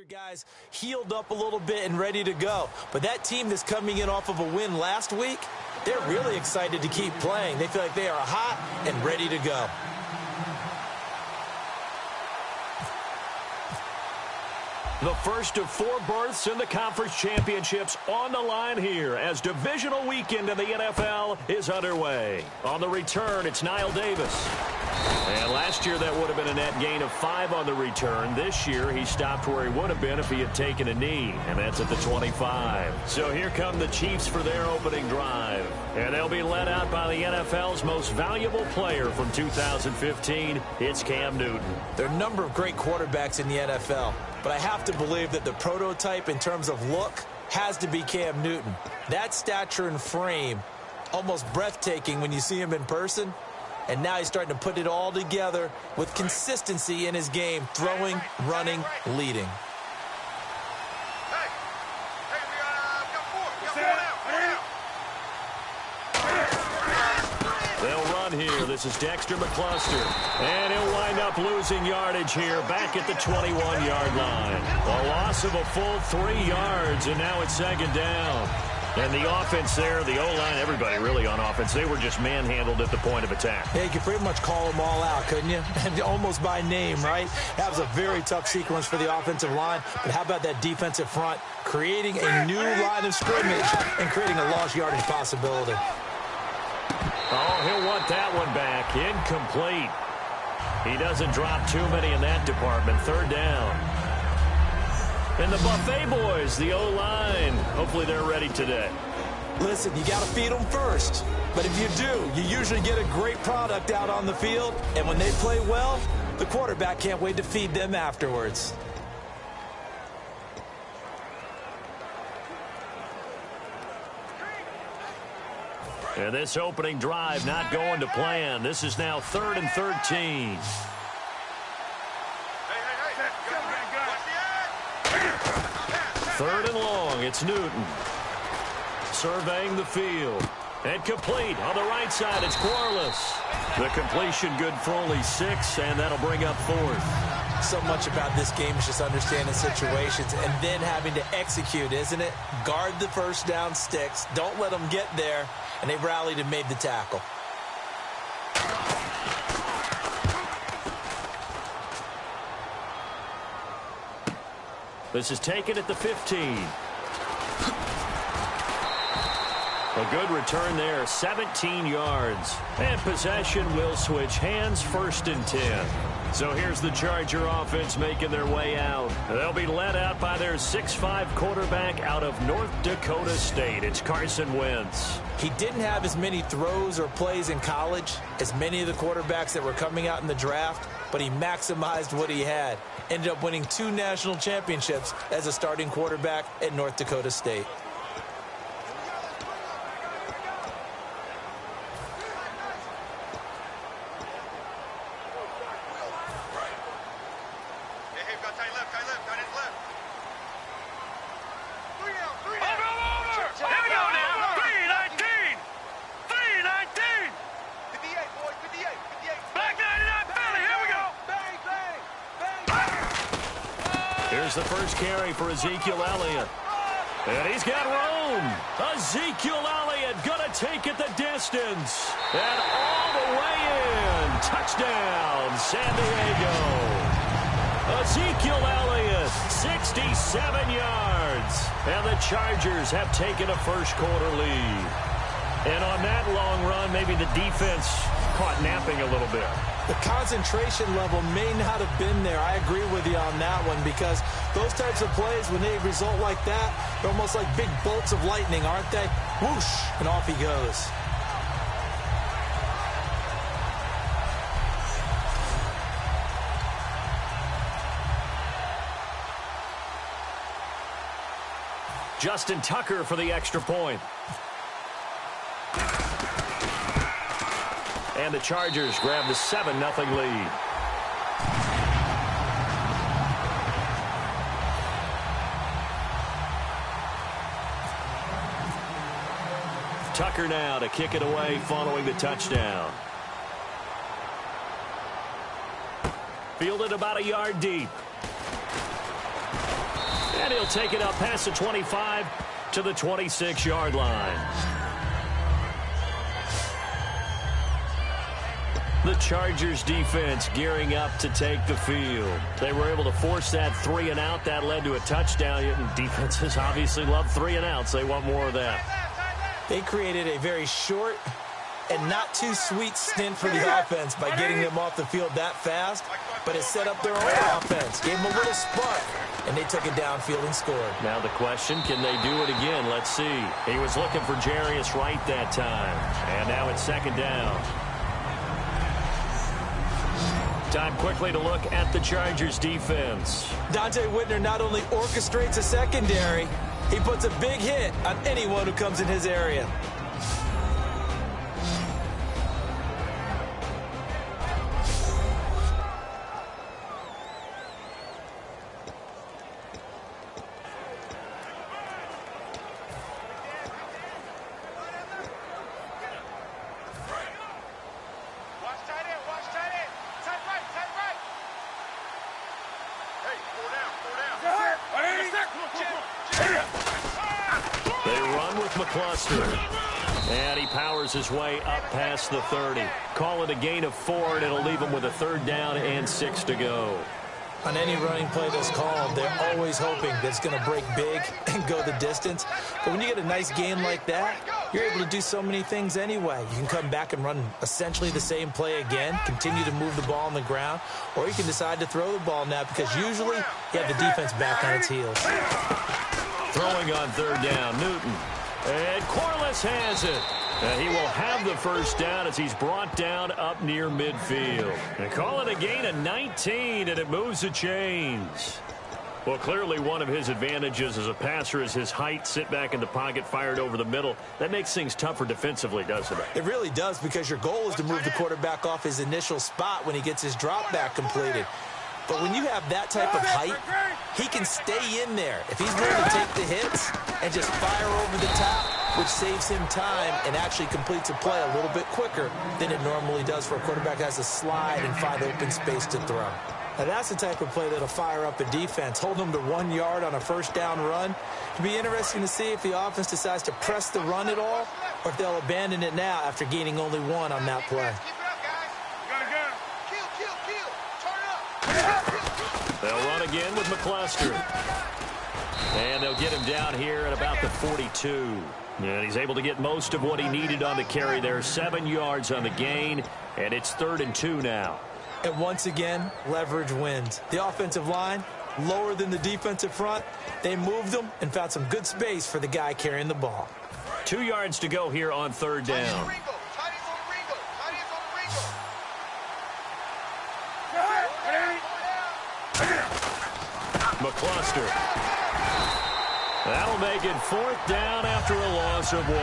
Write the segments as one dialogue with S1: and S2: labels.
S1: Guys healed up a little bit and ready to go. But that team that's coming in off of a win last week, they're really excited to keep playing. They feel like they are hot and ready to go.
S2: The first of 4 berths in the conference championships on the line here as divisional weekend in the NFL is underway. On the return, it's Niall Davis. And last year, that would have been a net gain of 5 on the return. This year, he stopped where he would have been if he had taken a knee, and that's at the 25. So here come the Chiefs for their opening drive. And they'll be led out by the NFL's most valuable player from 2015. It's Cam Newton.
S1: There are a number of great quarterbacks in the NFL, but I have to believe that the prototype in terms of look has to be Cam Newton. That stature and frame, almost breathtaking when you see him in person. And now he's starting to put it all together with consistency in his game, throwing, running, leading.
S2: They'll run here. This is Dexter McCluster. And he'll wind up losing yardage here back at the 21-yard line. A loss of a full 3 yards, and now it's second down. And the offense there, the O-line, everybody really on offense, they were just manhandled at the point of attack.
S1: Yeah, you could pretty much call them all out, couldn't you? And almost by name, right? That was a very tough sequence for the offensive line. But how about that defensive front creating a new line of scrimmage and creating a lost yardage possibility?
S2: Oh, he'll want that one back. Incomplete. He doesn't drop too many in that department. Third down. And the Buffet boys, the O-line, hopefully they're ready today.
S1: Listen, you got to feed them first. But if you do, you usually get a great product out on the field. And when they play well, the quarterback can't wait to feed them afterwards.
S2: And this opening drive not going to plan. This is now 3rd and 13. Third and long, it's Newton. Surveying the field. And complete. On the right side, it's Corliss. The completion good for only 6, and that'll bring up 4th.
S1: So much about this game is just understanding situations and then having to execute, isn't it? Guard the first down sticks. Don't let them get there. And they rallied and made the tackle.
S2: This is taken at the 15. A good return there, 17 yards. And possession will switch hands, 1st and 10. So here's the Charger offense making their way out. They'll be led out by their 6'5" quarterback out of North Dakota State. It's Carson Wentz.
S1: He didn't have as many throws or plays in college as many of the quarterbacks that were coming out in the draft, but he maximized what he had. Ended up winning 2 national championships as a starting quarterback at North Dakota State.
S2: Here's the first carry for Ezekiel Elliott. And he's got room. Ezekiel Elliott gonna take it the distance. And all the way in. Touchdown, San Diego. Ezekiel Elliott, 67 yards. And the Chargers have taken a first-quarter lead. And on that long run, maybe the defense caught napping a little bit.
S1: The concentration level may not have been there. I agree with you on that one because those types of plays, when they result like that, they're almost like big bolts of lightning, aren't they? Whoosh, and off he goes.
S2: Justin Tucker for the extra point. And the Chargers grab the 7-0 lead. Tucker now to kick it away following the touchdown. Fielded about a yard deep. They'll take it up past the 25 to the 26-yard line. The Chargers defense gearing up to take the field. They were able to force that 3-and-out. That led to a touchdown. Defenses obviously love 3-and-outs. They want more of that.
S1: They created a very short and not too sweet stint for the offense by getting them off the field that fast, but it set up their own offense, gave them a little spark, and they took it downfield and scored.
S2: Now the question, can they do it again? Let's see. He was looking for Jarius Wright that time, and now it's second down. Time quickly to look at the Chargers defense.
S1: Dante Whitner not only orchestrates a secondary, he puts a big hit on anyone who comes in his area.
S2: And he powers his way up past the 30. Call it a gain of 4, and it'll leave him with a third down and 6 to go.
S1: On any running play that's called, they're always hoping that it's going to break big and go the distance. But when you get a nice game like that, you're able to do so many things anyway. You can come back and run essentially the same play again, continue to move the ball on the ground, or you can decide to throw the ball now because usually you have the defense back on its heels.
S2: Throwing on third down, Newton. And Corliss has it. He will have the first down as he's brought down up near midfield. And call it a gain of 19, and it moves the chains. Well, clearly one of his advantages as a passer is his height. Sit back in the pocket, fired over the middle. That makes things tougher defensively, doesn't it?
S1: It really does, because your goal is to move the quarterback off his initial spot when he gets his drop back completed. But when you have that type of height, he can stay in there. If he's willing to take the hits and just fire over the top, which saves him time and actually completes a play a little bit quicker than it normally does for a quarterback that has to slide and find open space to throw. Now, that's the type of play that'll fire up a defense. Hold them to 1 yard on a first down run. It'll be interesting to see if the offense decides to press the run at all or if they'll abandon it now after gaining only 1 on that play.
S2: They'll run again with McCluster. And they'll get him down here at about the 42. And he's able to get most of what he needed on the carry there. 7 yards on the gain, and it's 3rd and 2 now.
S1: And once again, leverage wins. The offensive line, lower than the defensive front. They moved them and found some good space for the guy carrying the ball.
S2: 2 yards to go here on third down. McCluster. That'll make it 4th down after a loss of 1.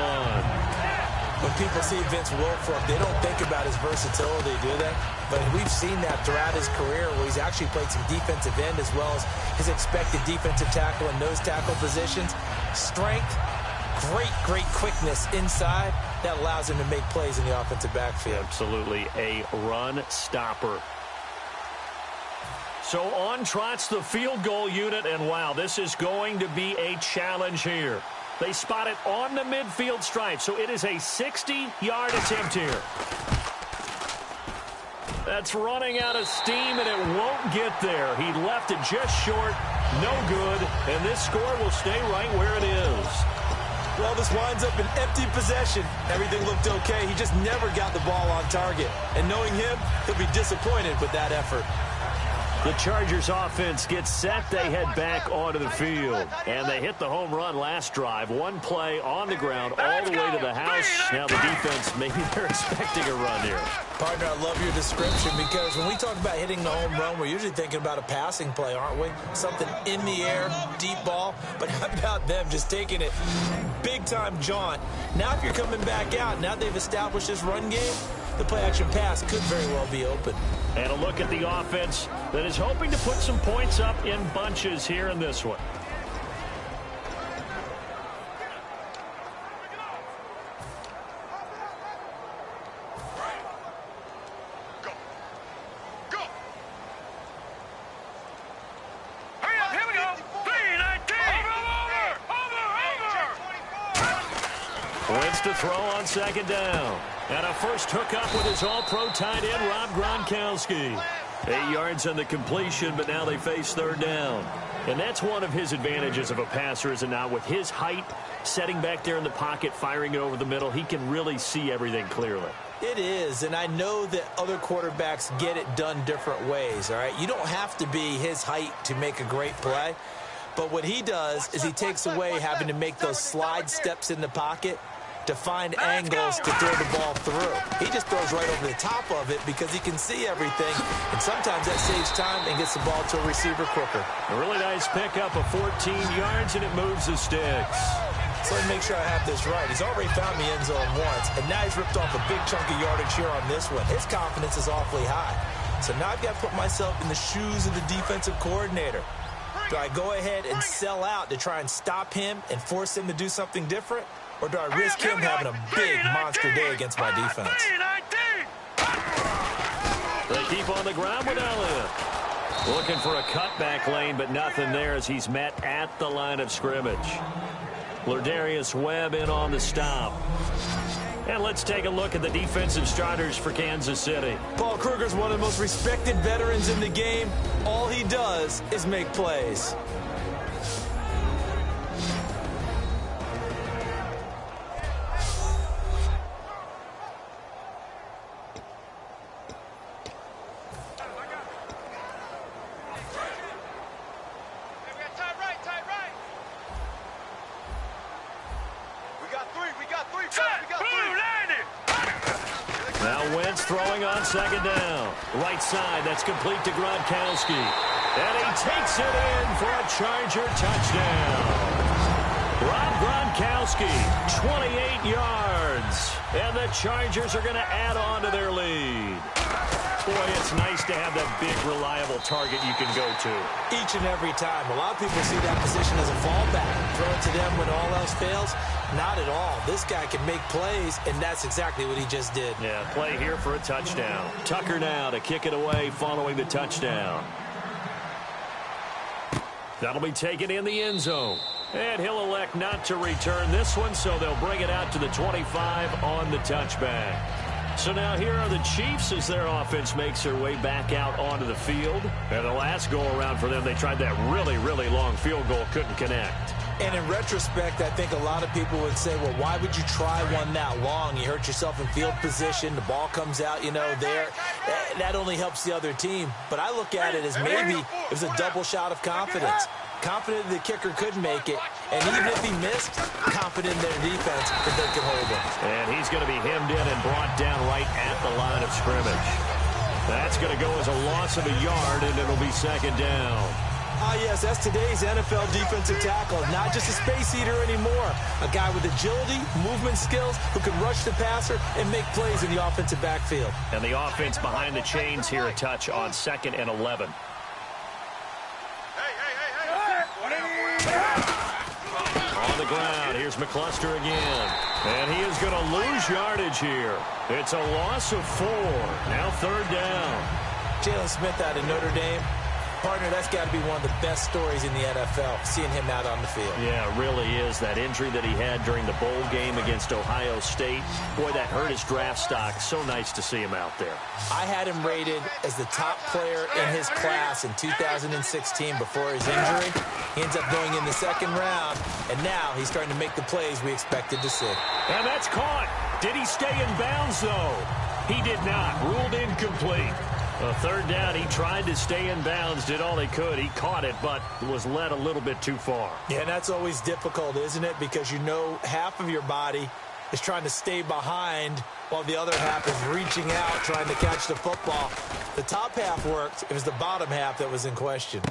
S1: When people see Vince Wilfork, they don't think about his versatility, do they? But we've seen that throughout his career where he's actually played some defensive end as well as his expected defensive tackle and nose tackle positions. Strength, great quickness inside that allows him to make plays in the offensive backfield.
S2: Absolutely a run stopper. So on trots the field goal unit, and wow, this is going to be a challenge here. They spot it on the midfield stripe, so it is a 60-yard attempt here. That's running out of steam, and it won't get there. He left it just short, no good, and this score will stay right where it is.
S1: Well, this winds up an empty possession. Everything looked okay. He just never got the ball on target. And knowing him, he'll be disappointed with that effort.
S2: The Chargers offense gets set. They head back onto the field. And they hit the home run last drive. 1 play on the ground all the way to the house. Now the defense, maybe they're expecting a run here.
S1: Partner, I love your description because when we talk about hitting the home run, we're usually thinking about a passing play, aren't we? Something in the air, deep ball. But how about them just taking it big-time jaunt? Now if you're coming back out, now they've established this run game, the play-action pass could very well be open.
S2: And a look at the offense that is hoping to put some points up in bunches here in this one. Wentz to throw on second down. And a first hookup with his all-pro tight end, Rob Gronkowski. 8 yards on the completion, but now they face third down. And that's one of his advantages of a passer, is it not? With his height, setting back there in the pocket, firing it over the middle, he can really see everything clearly.
S1: It is, and I know that other quarterbacks get it done different ways, all right? You don't have to be his height to make a great play, but what he does is he takes away having to make those slide steps in the pocket to find angles to throw the ball through. He just throws right over the top of it because he can see everything, and sometimes that saves time and gets the ball to a receiver quicker.
S2: A really nice pickup of 14 yards, and it moves the sticks.
S1: So let me make sure I have this right. He's already found the end zone once, and now he's ripped off a big chunk of yardage here on this one. His confidence is awfully high. So now I've got to put myself in the shoes of the defensive coordinator. Do I go ahead and sell out to try and stop him and force him to do something different? Or do I risk him having a big monster day against my defense?
S2: They keep on the ground with Elliott. Looking for a cutback lane, but nothing there as he's met at the line of scrimmage. Lardarius Webb in on the stop. And let's take a look at the defensive starters for Kansas City.
S1: Paul Kruger's one of the most respected veterans in the game. All he does is make plays.
S2: Now Wentz throwing on second down. Right side, that's complete to Gronkowski. And he takes it in for a Charger touchdown. Rob Gronkowski, 28 yards. And the Chargers are going to add on to their lead. Boy, it's nice to have that big, reliable target you can go to.
S1: Each and every time. A lot of people see that position as a fallback. Throw it to them when all else fails. Not at all. This guy can make plays, and that's exactly what he just did.
S2: Yeah, play here for a touchdown. Tucker now to kick it away following the touchdown. That'll be taken in the end zone. And he'll elect not to return this one, so they'll bring it out to the 25 on the touchback. So now here are the Chiefs as their offense makes their way back out onto the field. And the last go-around for them, they tried that really, really long field goal, couldn't connect.
S1: And in retrospect, I think a lot of people would say, well, why would you try one that long? You hurt yourself in field position. The ball comes out, there. That only helps the other team. But I look at it as maybe it was a double shot of confidence. Confident the kicker could make it. And even if he missed, confident in their defense that they could hold him.
S2: And he's going to be hemmed in and brought down right at the line of scrimmage. That's going to go as a loss of a yard, and it'll be second down.
S1: Ah, yes, that's today's NFL defensive tackle. Not just a space eater anymore. A guy with agility, movement skills, who can rush the passer and make plays in the offensive backfield.
S2: And the offense behind the chains here a touch on 2nd and 11. On the ground, here's McCluster again. And he is going to lose yardage here. It's a loss of 4. Now third down.
S1: Jalen Smith out of Notre Dame. Partner, that's got to be one of the best stories in the NFL, seeing him out on the field.
S2: Yeah, it really is. That injury that he had during the bowl game against Ohio State, boy, that hurt his draft stock. So nice to see him out there.
S1: I had him rated as the top player in his class in 2016 before his injury. He ends up going in the second round, and now he's starting to make the plays we expected to see.
S2: And that's caught. Did he stay in bounds, though? He did not. Ruled incomplete. A third down, he tried to stay in bounds, did all he could. He caught it, but was led a little bit too far.
S1: Yeah, and that's always difficult, isn't it? Because half of your body is trying to stay behind while the other half is reaching out, trying to catch the football. The top half worked. It was the bottom half that was in question.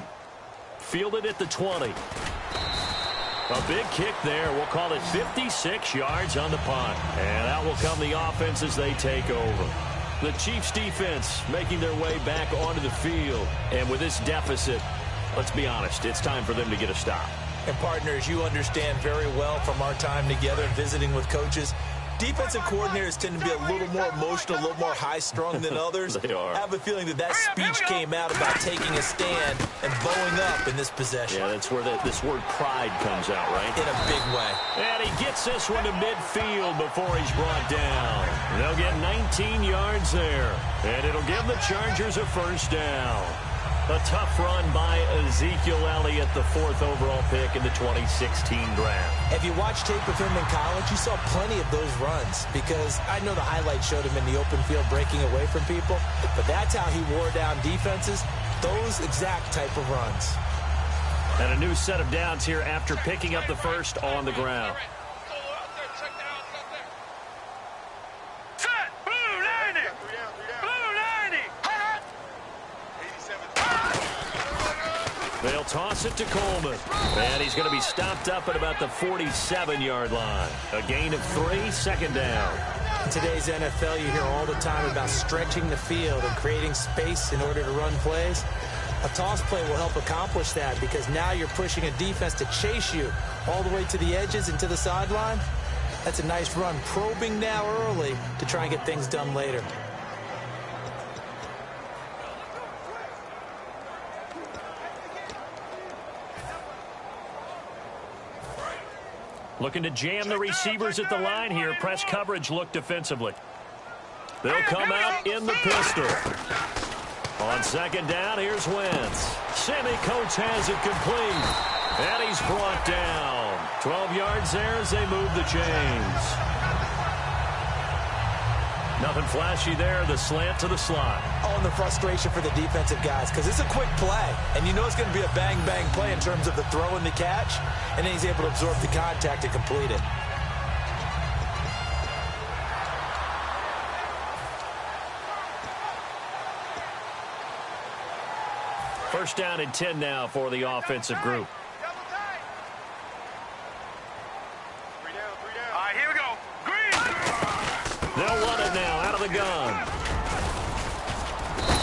S2: Fielded at the 20. A big kick there. We'll call it 56 yards on the punt. And out will come the offense as they take over. The Chiefs defense making their way back onto the field. And with this deficit, let's be honest, it's time for them to get a stop.
S1: And partners, you understand very well from our time together visiting with coaches, defensive coordinators tend to be a little more emotional, a little more high-strung than others.
S2: They are.
S1: I have a feeling that speech came out about taking a stand and bowing up in this possession.
S2: Yeah, that's where this word pride comes out, right?
S1: In a big way.
S2: And he gets this one to midfield before he's brought down. They'll get 19 yards there, and it'll give the Chargers a first down. A tough run by Ezekiel Elliott, the 4th overall pick in the 2016 draft.
S1: If you watched tape of him in college, you saw plenty of those runs because I know the highlights showed him in the open field breaking away from people, but that's how he wore down defenses, those exact type of runs.
S2: And a new set of downs here after picking up the first on the ground. They'll toss it to Coleman. And he's going to be stopped up at about the 47-yard line. A gain of 3, second down.
S1: In today's NFL, you hear all the time about stretching the field and creating space in order to run plays. A toss play will help accomplish that because now you're pushing a defense to chase you all the way to the edges and to the sideline. That's a nice run, probing now early to try and get things done later.
S2: Looking to jam the receivers at the line here. Press coverage look defensively. They'll come out in the pistol. On second down, here's Wentz. Sammy Coates has it complete. And he's brought down. 12 yards there as they move the chains. Nothing flashy there. The slant to the slot.
S1: Oh, and the frustration for the defensive guys because it's a quick play. And you know it's going to be a bang-bang play in terms of the throw and the catch. And then he's able to absorb the contact and complete it.
S2: First down and 10 now for the offensive group.
S3: All right, here we go. Green.
S2: They'll run it now out of the gun.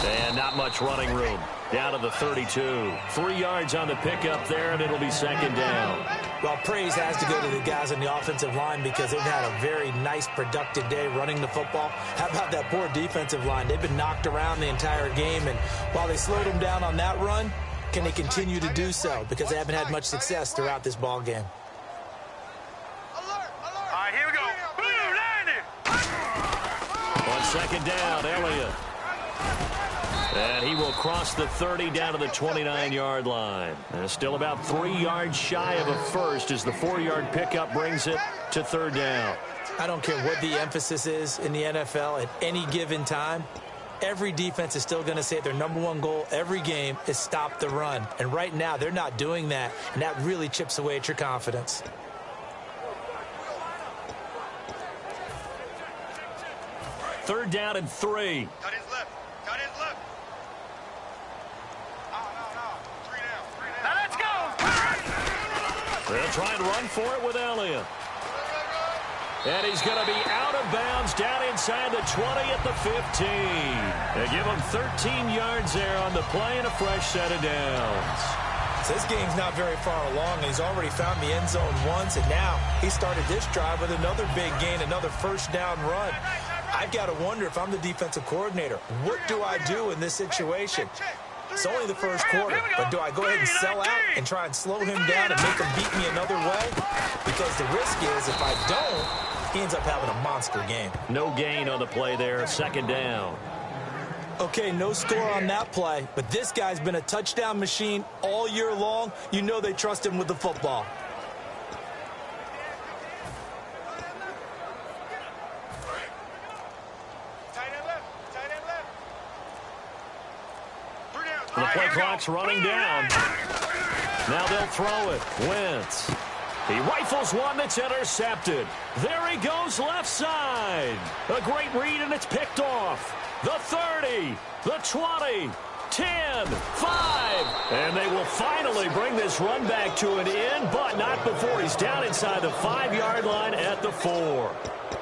S2: And not much running room. Down to the 32. 3 yards on the pickup there, and it'll be second down.
S1: Well, praise has to go to the guys on the offensive line because they've had a very nice, productive day running the football. How about that poor defensive line? They've been knocked around the entire game, and while they slowed them down on that run, can they continue to do so? Because they haven't had much success throughout this ball game.
S3: All right, here we go. Blue 90.
S2: On second down, Elliott. And he will cross the 30 down to the 29-yard line. And still about 3 yards shy of a first as the 4-yard pickup brings it to third down.
S1: I don't care what the emphasis is in the NFL at any given time. Every defense is still going to say their number one goal every game is stop the run. And right now, they're not doing that, and that really chips away at your confidence.
S2: Third down and 3.
S3: Cut his left. Cut his left. No. 3 down. Now let's go.
S2: They'll try and run for it with Elliott. And he's going to be out of bounds down inside the 20 at the 15. They give him 13 yards there on the play and a fresh set of downs.
S1: So this game's not very far along, and he's already found the end zone once, and now he started this drive with another big gain, another first down run. I've got to wonder if I'm the defensive coordinator, what do I do in this situation? It's only the first quarter, but do I go ahead and sell out and try and slow him down and make him beat me another way? Because the risk is if I don't, he ends up having a monster game.
S2: No gain on the play there, second down.
S1: Okay, no score on that play, but this guy's been a touchdown machine all year long. You know they trust him with the football.
S2: The play clock's running down. Now they'll throw it. Wentz. He rifles one that's intercepted. There he goes left side. A great read, and it's picked off. The 30, the 20, 10, 5. And they will finally bring this run back to an end, but not before he's down inside the 5-yard line at the 4.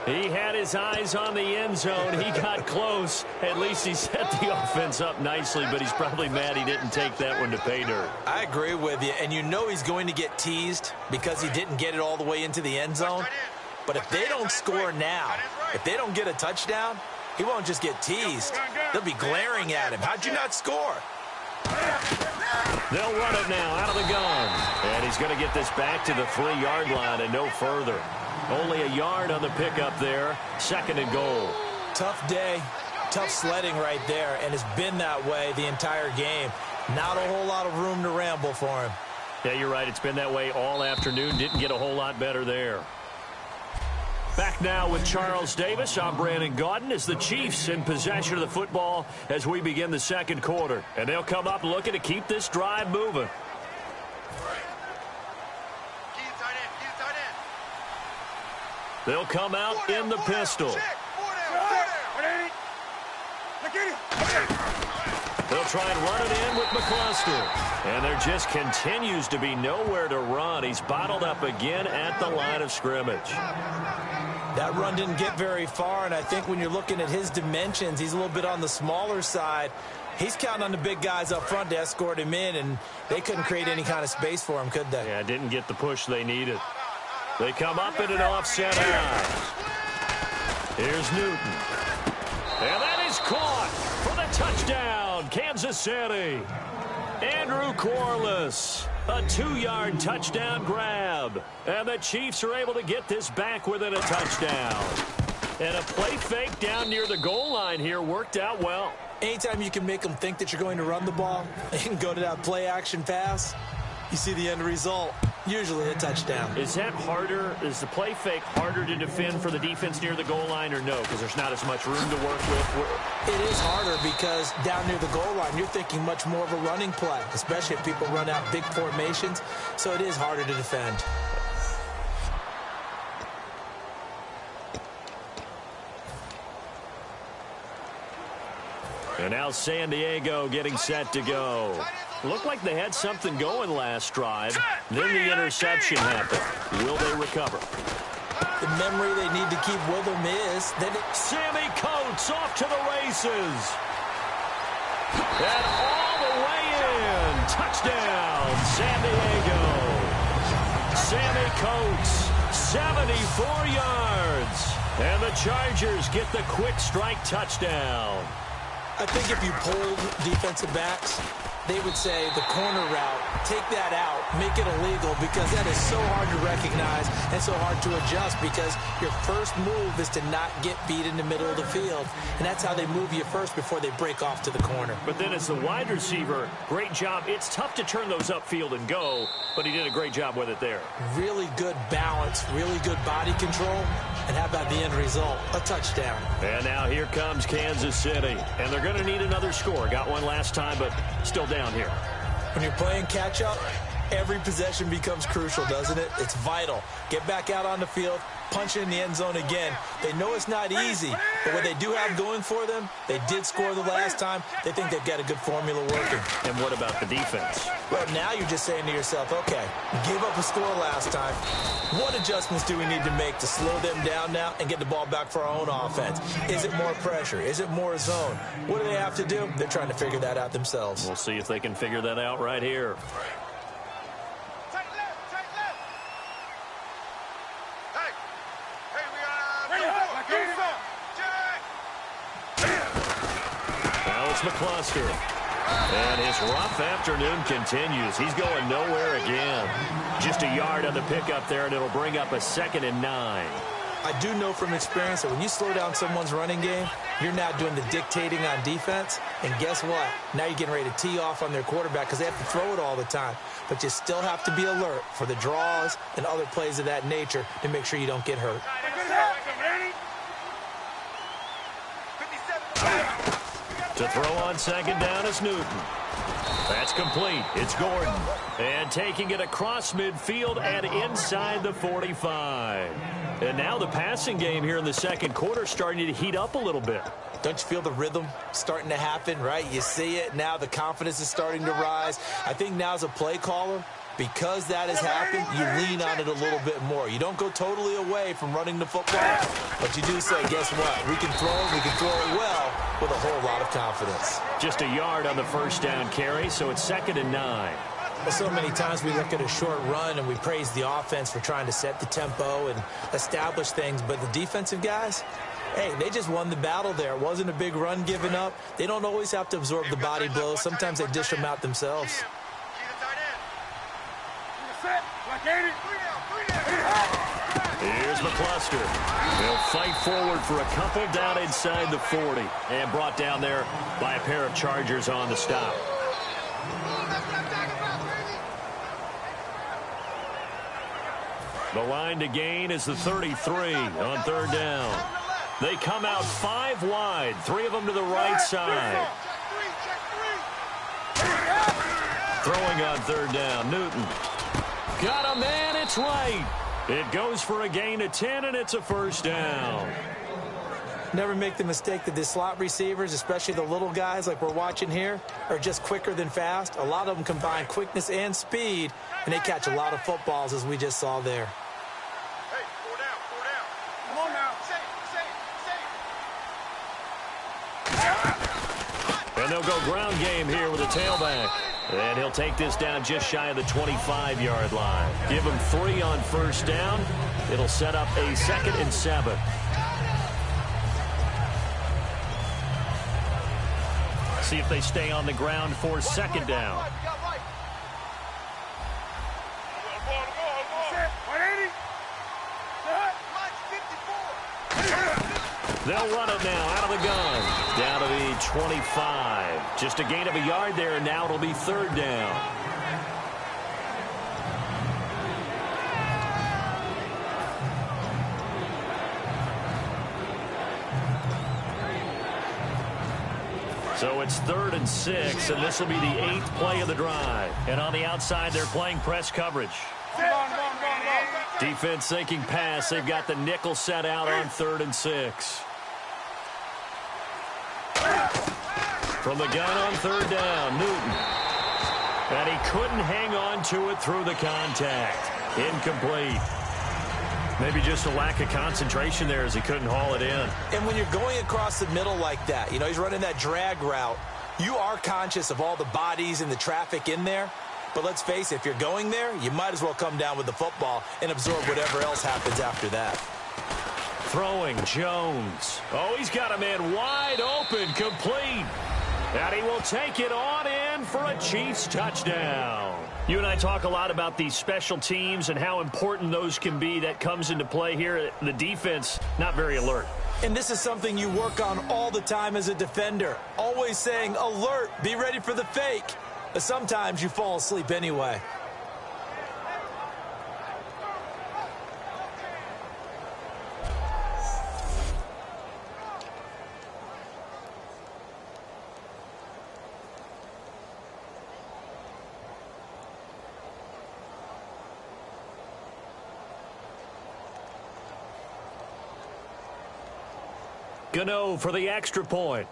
S2: He had his eyes on the end zone. He got close. At least he set the offense up nicely, but he's probably mad he didn't take that one to pay dirt.
S1: I agree with you, and you know he's going to get teased because he didn't get it all the way into the end zone. But if they don't score now, if they don't get a touchdown, he won't just get teased. They'll be glaring at him. How'd you not score?
S2: They'll run it now out of the gun. And he's going to get this back to the 3-yard line and no further. Only a yard on the pickup there. 2nd and goal.
S1: Tough day, tough sledding right there, and it's been that way the entire game. Not a whole lot of room to ramble for him.
S2: Yeah, you're right. It's been that way all afternoon. Didn't get a whole lot better there. Back now with Charles Davis. I'm Brandon Gaudin as the Chiefs in possession of the football as we begin the 2nd quarter. And they'll come up looking to keep this drive moving. They'll come out in the pistol. They'll try and run it in with McCluster. And there just continues to be nowhere to run. He's bottled up again at the line of scrimmage.
S1: That run didn't get very far, and I think when you're looking at his dimensions, he's a little bit on the smaller side. He's counting on the big guys up front to escort him in, and they couldn't create any kind of space for him, could they?
S2: Yeah, didn't get the push they needed. They come up in an offset eye. Here's Newton. And that is caught for the touchdown, Kansas City. Andrew Corliss, a 2-yard touchdown grab. And the Chiefs are able to get this back within a touchdown. And a play fake down near the goal line here worked out well.
S1: Anytime you can make them think that you're going to run the ball and go to that play-action pass, you see the end result. Usually a touchdown.
S2: Is that harder? Is the play fake harder to defend for the defense near the goal line or no? Because there's not as much room to work with.
S1: It is harder because down near the goal line, you're thinking much more of a running play, especially if people run out big formations. So it is harder to defend.
S2: And now San Diego getting set to go. Looked like they had something going last drive. Then the interception happened. Will they recover?
S1: The memory they need to keep with them is that
S2: Sammy Coates off to the races. And all the way in. Touchdown, San Diego. Sammy Coates, 74 yards. And the Chargers get the quick strike touchdown.
S1: I think if you polled defensive backs, they would say the corner route, take that out, make it illegal, because that is so hard to recognize and so hard to adjust, because your first move is to not get beat in the middle of the field. And that's how they move you first before they break off to the corner.
S2: But then as the wide receiver, great job. It's tough to turn those upfield and go, but he did a great job with it there.
S1: Really good balance, really good body control. And how about the end result? A touchdown.
S2: And now here comes Kansas City. And they're going to need another score. Got one last time, but still down here.
S1: When you're playing catch-up, every possession becomes crucial, doesn't it? It's vital. Get back out on the field, punch it in the end zone again. They know it's not easy, but what they do have going for them, they did score the last time. They think they've got a good formula working.
S2: And what about the defense?
S1: Well, now you're just saying to yourself, okay, give up a score last time. What adjustments do we need to make to slow them down now and get the ball back for our own offense? Is it more pressure? Is it more zone? What do they have to do? They're trying to figure that out themselves.
S2: We'll see if they can figure that out right here. Now it's McCluster. And his rough afternoon continues. He's going nowhere again. Just a yard on the pickup there, and it'll bring up a 2nd and 9.
S1: I do know from experience that when you slow down someone's running game, you're now doing the dictating on defense. And guess what? Now you're getting ready to tee off on their quarterback because they have to throw it all the time. But you still have to be alert for the draws and other plays of that nature to make sure you don't get hurt.
S2: To throw on 2nd down is Newton. That's complete. It's Gordon. And taking it across midfield and inside the 45. And now the passing game here in the 2nd quarter starting to heat up a little bit.
S1: Don't you feel the rhythm starting to happen, right? You see it. Now the confidence is starting to rise. I think now as a play caller, because that has happened, you lean on it a little bit more. You don't go totally away from running the football, but you do say, guess what? We can throw it well with a whole lot of confidence.
S2: Just a yard on the 1st down carry, so it's 2nd and 9.
S1: Well, so many times we look at a short run and we praise the offense for trying to set the tempo and establish things, but the defensive guys, hey, they just won the battle there. It wasn't a big run given up. They don't always have to absorb the body blows. Sometimes they dish them out themselves.
S2: Here's McCluster. He'll fight forward for a couple down inside the 40 and brought down there by a pair of Chargers on the stop. The line to gain is the 33 on third down. They come out 5 wide, 3 of them to the right side. Throwing on third down, Newton. Got a man, it's right. It goes for a gain of 10, and it's a first down.
S1: Never make the mistake that the slot receivers, especially the little guys like we're watching here, are just quicker than fast. A lot of them combine quickness and speed, and they catch a lot of footballs, as we just saw there.
S3: Hey, 4 down, 4 down. Come on now. Safe.
S2: And they'll go ground game here with a tailback. And he'll take this down just shy of the 25-yard line. Give him 3 on first down. It'll set up a 2nd and 7. See if they stay on the ground for 2nd down. They'll run it now out of the gun. Down to the 25. Just a gain of a yard there, and now it'll be 3rd down. So it's 3rd and 6, and this will be the 8th play of the drive. And on the outside, they're playing press coverage. Defense thinking pass. They've got the nickel set out on 3rd and 6. From the gun on 3rd down, Newton. And he couldn't hang on to it through the contact. Incomplete. Maybe just a lack of concentration there as he couldn't haul it in.
S1: And when you're going across the middle like that, you know, he's running that drag route, you are conscious of all the bodies and the traffic in there. But let's face it, if you're going there, you might as well come down with the football and absorb whatever else happens after that.
S2: Throwing, Jones. Oh, he's got a man wide open, complete. And he will take it on in for a Chiefs touchdown. You and I talk a lot about these special teams and how important those can be. That comes into play here. The defense, not very alert.
S1: And this is something you work on all the time as a defender. Always saying, alert, be ready for the fake. But sometimes you fall asleep anyway.
S2: Gano for the extra point.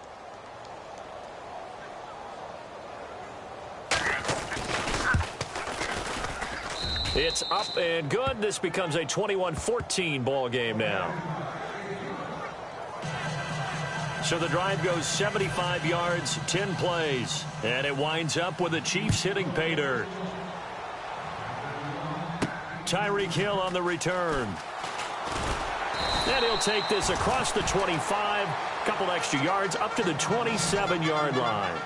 S2: It's up and good. This becomes a 21-14 ball game now. So the drive goes 75 yards, 10 plays. And it winds up with the Chiefs hitting pay dirt. Tyreek Hill on the return. And he'll take this across the 25, couple extra yards, up to the 27-yard line.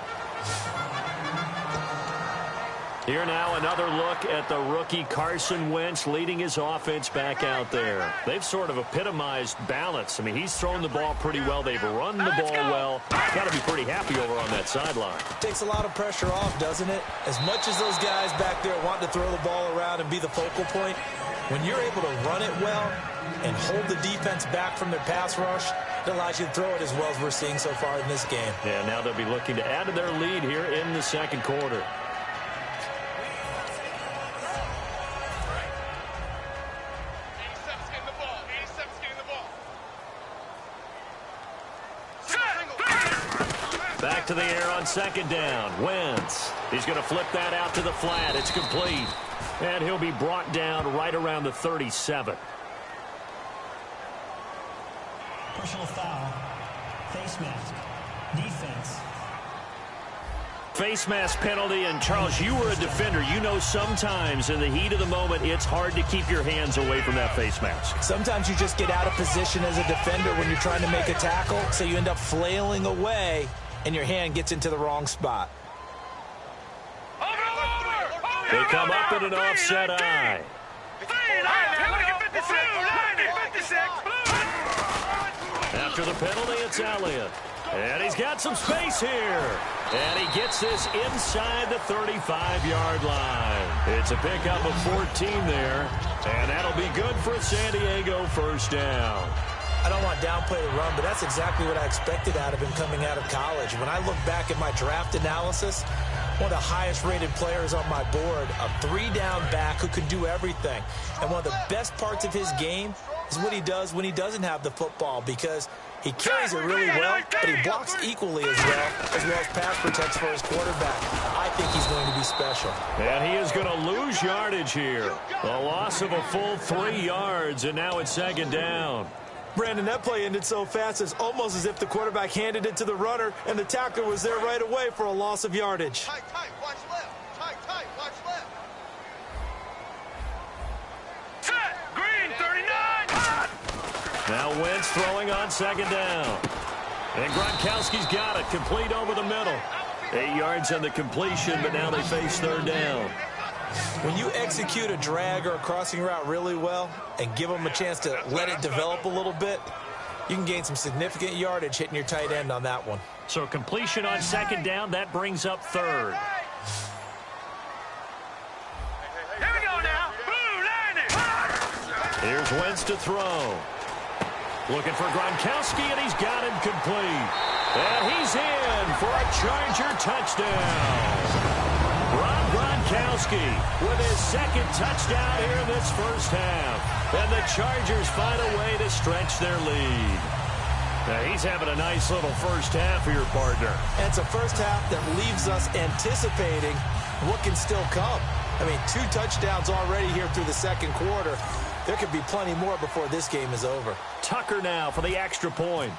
S2: Here now another look at the rookie Carson Wentz leading his offense back out there. They've sort of epitomized balance. I mean, he's thrown the ball pretty well. They've run the ball well. Got to be pretty happy over on that sideline.
S1: Takes a lot of pressure off, doesn't it? As much as those guys back there want to throw the ball around and be the focal point, when you're able to run it well and hold the defense back from their pass rush, it allows you to throw it as well as we're seeing so far in this game.
S2: Yeah, now they'll be looking to add to their lead here in the second quarter. Back to the air on second down. Wentz. He's going to flip that out to the flat. It's complete. And he'll be brought down right around the 37.
S4: Personal foul. Face mask. Defense.
S2: face mask penalty, and Charles, you were a defender. You know sometimes in the heat of the moment, it's hard to keep your hands away from that face mask.
S1: Sometimes you just get out of position as a defender when you're trying to make a tackle, so you end up flailing away, and your hand gets into the wrong spot.
S2: They come up in an offset eye. After the penalty, it's Elliott. And he's got some space here. And he gets this inside the 35-yard line. It's a pickup of 14 there. And that'll be good for a San Diego first down.
S1: I don't want to downplay the run, but that's exactly what I expected out of him coming out of college. When I look back at my draft analysis, one of the highest-rated players on my board, a three-down back who can do everything. And one of the best parts of his game is what he does when he doesn't have the football, because he carries it really well, but he blocks equally as well as pass protects for his quarterback. I think he's going to be special.
S2: And he is going to lose yardage here. A loss of a full 3 yards, and now it's second down.
S1: Brandon, that play ended so fast, it's almost as if the quarterback handed it to the runner, and the tackler was there right away for a loss of yardage.
S3: Tight, watch left. Tight, watch left. Set, green, 39.
S2: Now Wentz throwing on second down. And Gronkowski's got it, complete over the middle. 8 yards on the completion, but now they face third down.
S1: When you execute a drag or a crossing route really well and give them a chance to let it develop a little bit, you can gain some significant yardage hitting your tight end on that one.
S2: So completion on second down, that brings up third.
S3: Here we go now. Blue, landing.
S2: Here's Wentz to throw. Looking for Gronkowski, and he's got him complete. And he's in for a Charger touchdown. Gronkowski with his second touchdown here in this first half. And the Chargers find a way to stretch their lead. Now he's having a nice little first half here, partner.
S1: And it's a first half that leaves us anticipating what can still come. I mean, 2 touchdowns already here through the second quarter. There could be plenty more before this game is over.
S2: Tucker now for the extra point.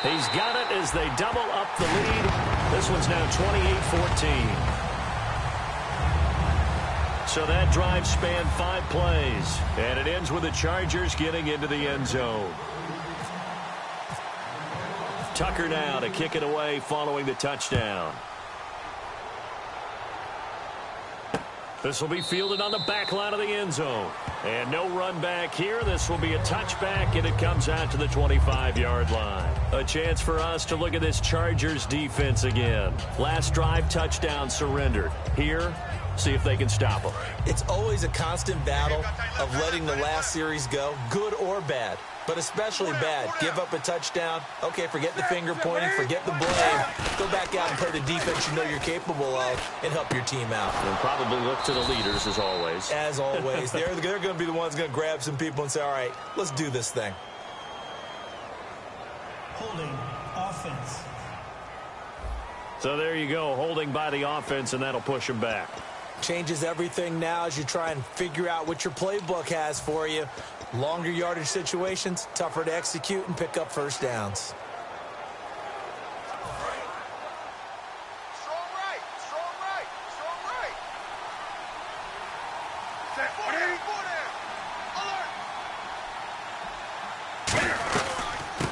S2: He's got it as they double up the lead. This one's now 28-14. So that drive spanned 5 plays. And it ends with the Chargers getting into the end zone. Tucker now to kick it away following the touchdown. This will be fielded on the back line of the end zone. And no run back here. This will be a touchback, and it comes out to the 25-yard line. A chance for us to look at this Chargers defense again. Last drive, touchdown surrendered. Here, see if they can stop them.
S1: It's always a constant battle of letting the last series go, good or bad. But especially bad. Give up a touchdown. Okay, forget the finger pointing, forget the blame. Go back out and play the defense you know you're capable of and help your team out.
S2: And probably look to the leaders as always.
S1: As always. They're going to be the ones going to grab some people and say, all right, let's do this thing.
S4: Holding offense.
S2: So there you go, holding by the offense, and that'll push them back.
S1: Changes everything now as you try and figure out what your playbook has for you. Longer yardage situations, tougher to execute and pick up first downs.
S3: Strong right. Set, 4 down. Alert.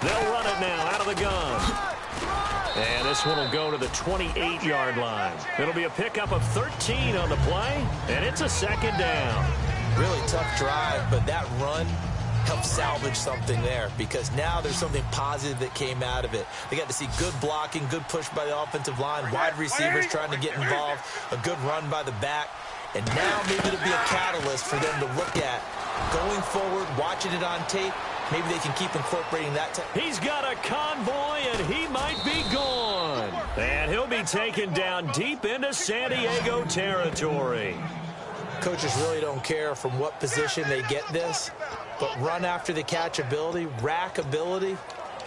S2: They'll run it now out of the gun. And this one will go to the 28-yard line. It'll be a pickup of 13 on the play, and it's a second down.
S1: Really tough drive, but that run helped salvage something there because now there's something positive that came out of it. They got to see good blocking, good push by the offensive line, wide receivers trying to get involved, a good run by the back, and now maybe it'll be a catalyst for them to look at going forward, watching it on tape. Maybe they can keep incorporating that.
S2: He's got a convoy, and he might be gone. And he'll be taken down deep into San Diego territory.
S1: Coaches really don't care from what position they get this, but run after the catch ability, rack ability,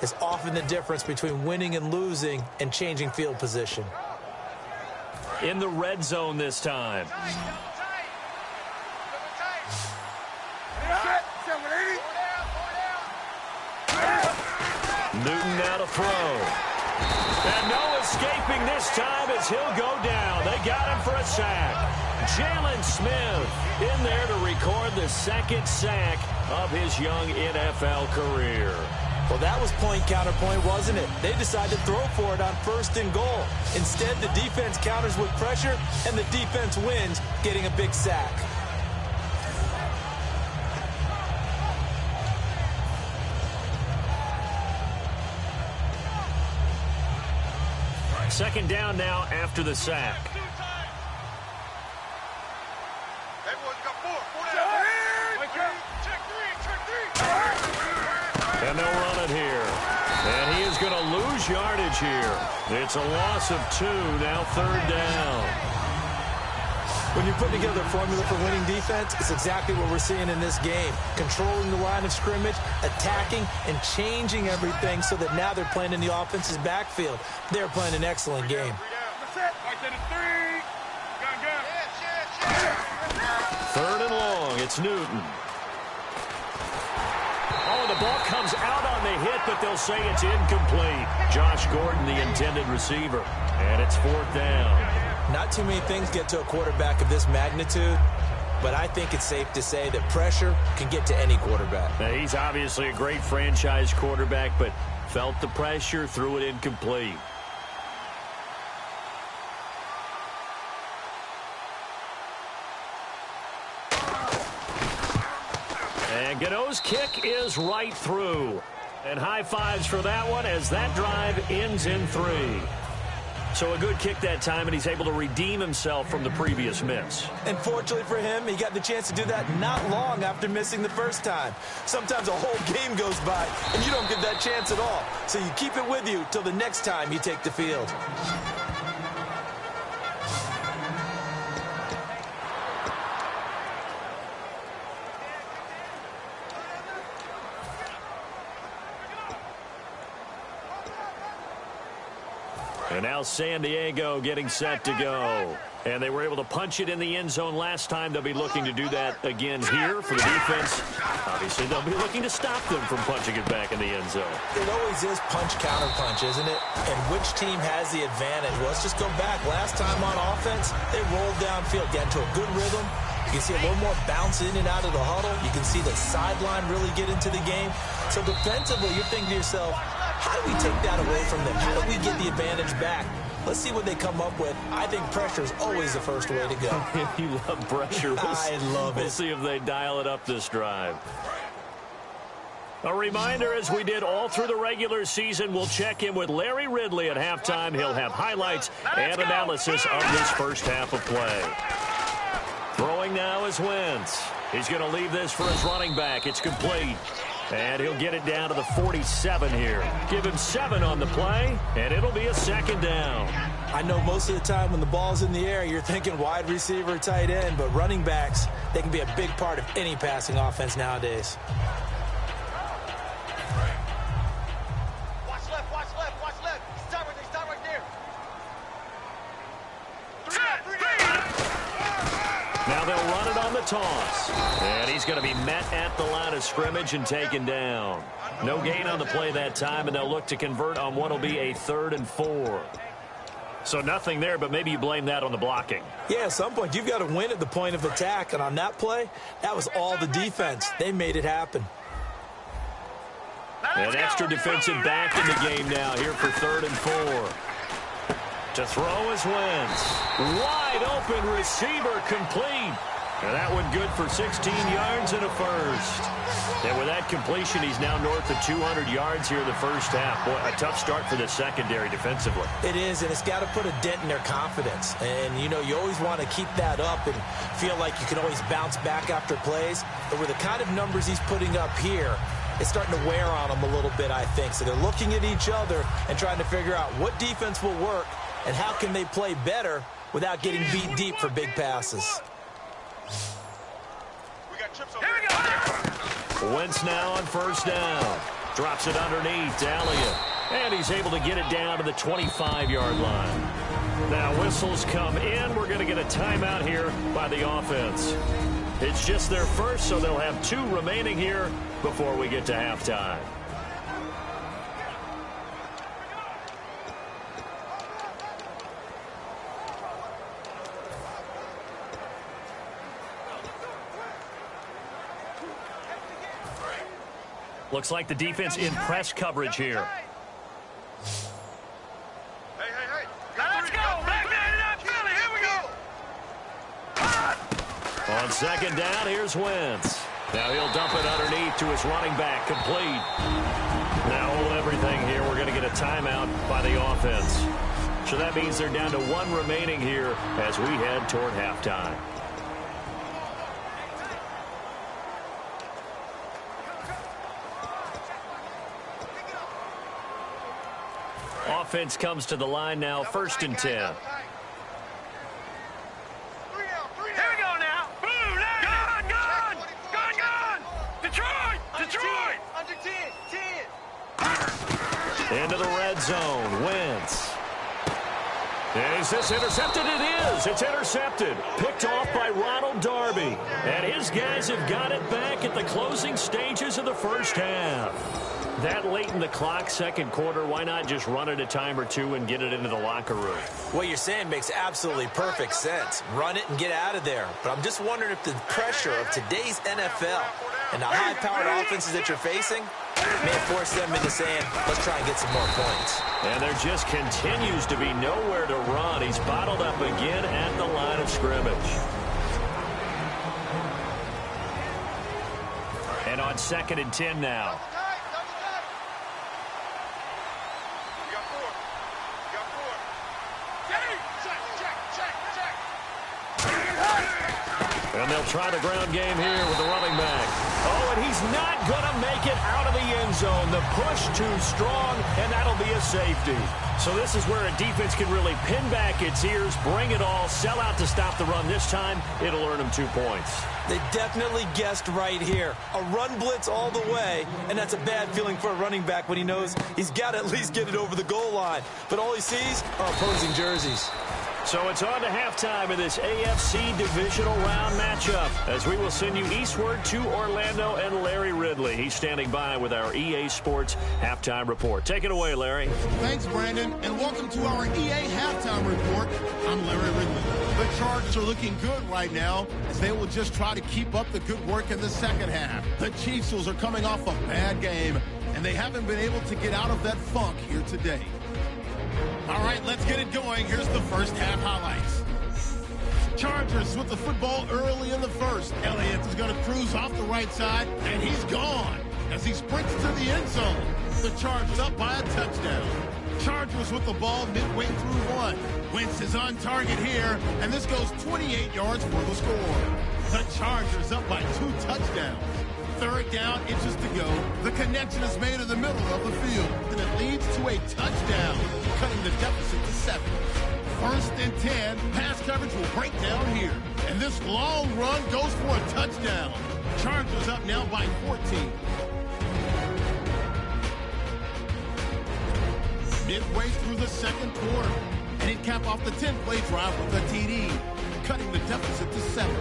S1: is often the difference between winning and losing and changing field position.
S2: In the red zone this time. Newton now to throw. And no escaping this time as he'll go down. They got him for a sack. Jalen Smith in there to record the second sack of his young NFL career.
S1: Well, that was point counterpoint, wasn't it? They decided to throw for it on 1st and goal. Instead, the defense counters with pressure, and the defense wins, getting a big sack.
S2: Second down now after the sack.
S3: Everyone's got four down. Check three.
S2: And they'll run it here. And he is going to lose yardage here. It's a loss of 2, now 3rd down.
S1: When you put together a formula for winning defense, it's exactly what we're seeing in this game. Controlling the line of scrimmage, attacking, and changing everything so that now they're playing in the offense's backfield. They're playing an excellent game.
S2: Third and long, it's Newton. Oh, the ball comes out on the hit, but they'll say it's incomplete. Josh Gordon, the intended receiver. And it's 4th down.
S1: Not too many things get to a quarterback of this magnitude, but I think it's safe to say that pressure can get to any quarterback.
S2: Now, he's obviously a great franchise quarterback, but felt the pressure, threw it incomplete. And Gano's kick is right through. And high fives for that one as that drive ends in 3. So a good kick that time, and he's able to redeem himself from the previous miss.
S1: And fortunately for him, he got the chance to do that not long after missing the first time. Sometimes a whole game goes by, and you don't get that chance at all. So you keep it with you till the next time you take the field.
S2: And now San Diego getting set to go. And they were able to punch it in the end zone last time. They'll be looking to do that again here for the defense. Obviously, they'll be looking to stop them from punching it back in the end zone.
S1: It always is punch-counter-punch, isn't it? And which team has the advantage? Well, let's just go back. Last time on offense, they rolled downfield, got into a good rhythm. You can see a little more bounce in and out of the huddle. You can see the sideline really get into the game. So defensively, you're thinking to yourself, how do we take that away from them? How do we get the advantage back? Let's see what they come up with. I think pressure is always the first way to go.
S2: You love pressure.
S1: I love it.
S2: We'll see if they dial it up this drive. A reminder, as we did all through the regular season, we'll check in with Larry Ridley at halftime. He'll have highlights and analysis of this first half of play. Throwing now is Wentz. He's going to leave this for his running back. It's complete. And he'll get it down to the 47 here. Give him 7 on the play, and it'll be a second down.
S1: I know most of the time when the ball's in the air, you're thinking wide receiver, tight end, but running backs, they can be a big part of any passing offense nowadays.
S3: Watch left, watch left, watch left. Stop right there.
S2: Now they'll run it on the toss. And he's going to be met at the line of scrimmage and taken down. No gain on the play that time, and they'll look to convert on what will be a 3rd and 4. So nothing there, but maybe you blame that on the blocking.
S1: Yeah, at some point, you've got to win at the point of attack. And on that play, that was all the defense. They made it happen.
S2: An extra defensive back in the game now here for 3rd and 4. To throw is Wentz. Wide open receiver complete. And that one good for 16 yards and a first. And with that completion, he's now north of 200 yards here in the first half. Boy, a tough start for the secondary defensively.
S1: It is, and it's got to put a dent in their confidence. And, you know, you always want to keep that up and feel like you can always bounce back after plays. But with the kind of numbers he's putting up here, it's starting to wear on them a little bit, I think. So they're looking at each other and trying to figure out what defense will work and how can they play better without getting beat deep for big passes.
S2: Wentz now on first down. Drops it underneath to Elliott. And he's able to get it down to the 25-yard line. Now whistles come in. We're going to get a timeout here by the offense. It's just their first, so they'll have 2 remaining here before we get to halftime. Looks like the defense in press coverage here.
S3: Hey. Let's go. Back man it up, Philly. Here we go.
S2: On second down, here's Wentz. Now he'll dump it underneath to his running back, complete. Now hold everything here. We're going to get a timeout by the offense. So that means they're down to one remaining here as we head toward halftime. Offense comes to the line now, 1st and 10.
S3: Here we go now. Boom, Gone. Detroit. Under 10.
S2: Into the red zone, Wentz. Is this intercepted? It is. It's intercepted. Picked off by Ronald Darby. And his guys have got it back at the closing stages of the first half. That late in the clock, second quarter, why not just run it a time or two and get it into the locker room?
S1: What you're saying makes absolutely perfect sense. Run it and get out of there. But I'm just wondering if the pressure of today's NFL and the high-powered offenses that you're facing may have forced them into saying, let's try and get some more points.
S2: And there just continues to be nowhere to run. He's bottled up again at the line of scrimmage. And on 2nd and 10 now. And they'll try the ground game here with the running back. Oh, and he's not going to make it out of the end zone. The push too strong, and that'll be a safety. So this is where a defense can really pin back its ears, bring it all, sell out to stop the run. This time, it'll earn them 2 points.
S1: They definitely guessed right here. A run blitz all the way, and that's a bad feeling for a running back when he knows he's got to at least get it over the goal line. But all he sees are opposing jerseys.
S2: So it's on to halftime in this AFC divisional round matchup as we will send you eastward to Orlando and Larry Ridley. He's standing by with our EA Sports halftime report. Take it away, Larry.
S5: Thanks, Brandon, and welcome to our EA halftime report. I'm Larry Ridley. The Chargers are looking good right now as they will just try to keep up the good work in the second half. The Chiefs are coming off a bad game, and they haven't been able to get out of that funk here today. All right, let's get it going. Here's the first half highlights. Chargers with the football early in the first. Elliott is going to cruise off the right side, and he's gone as he sprints to the end zone. The Chargers up by a touchdown. Chargers with the ball midway through one. Wentz is on target here, and this goes 28 yards for the score. The Chargers up by 2 touchdowns. Third down, inches to go. The connection is made in the middle of the field, and it leads to a touchdown, cutting the deficit to 7. 1st and 10, pass coverage will break down here. And this long run goes for a touchdown. Chargers up now by 14. Midway through the second quarter, and he'd cap off the 10-play drive with a TD, cutting the deficit to 7.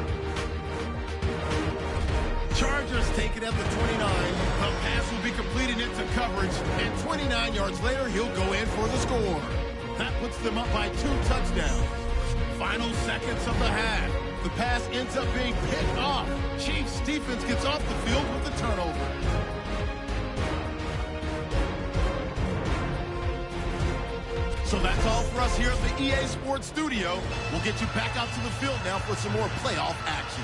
S5: Chargers take it at the 29. The pass will be completed into coverage, and 29 yards later, he'll go in for the score. That puts them up by 2 touchdowns. Final seconds of the half. The pass ends up being picked off. Chiefs defense gets off the field with the turnover. So that's all for us here at the EA Sports Studio. We'll get you back out to the field now for some more playoff action.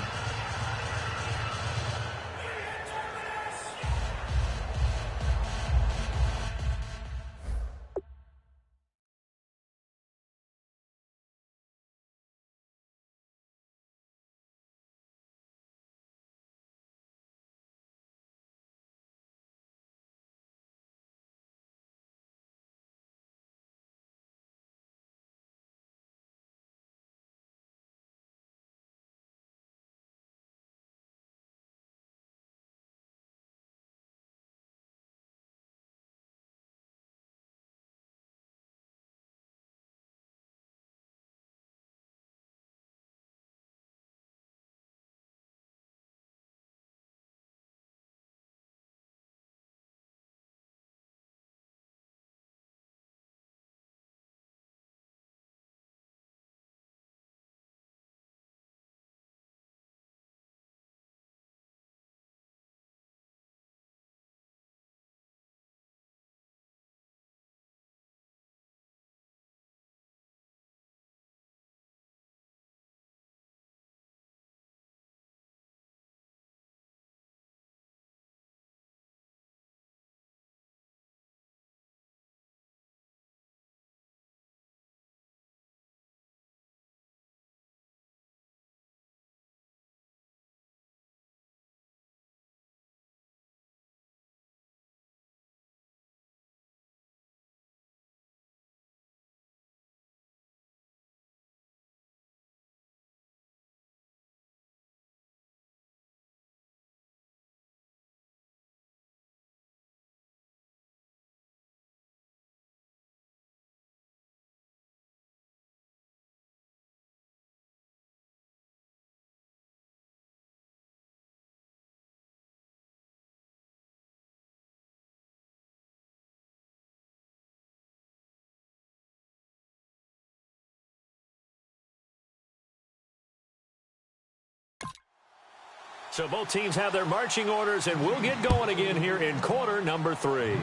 S2: So both teams have their marching orders, and we'll get going again here in quarter number 3.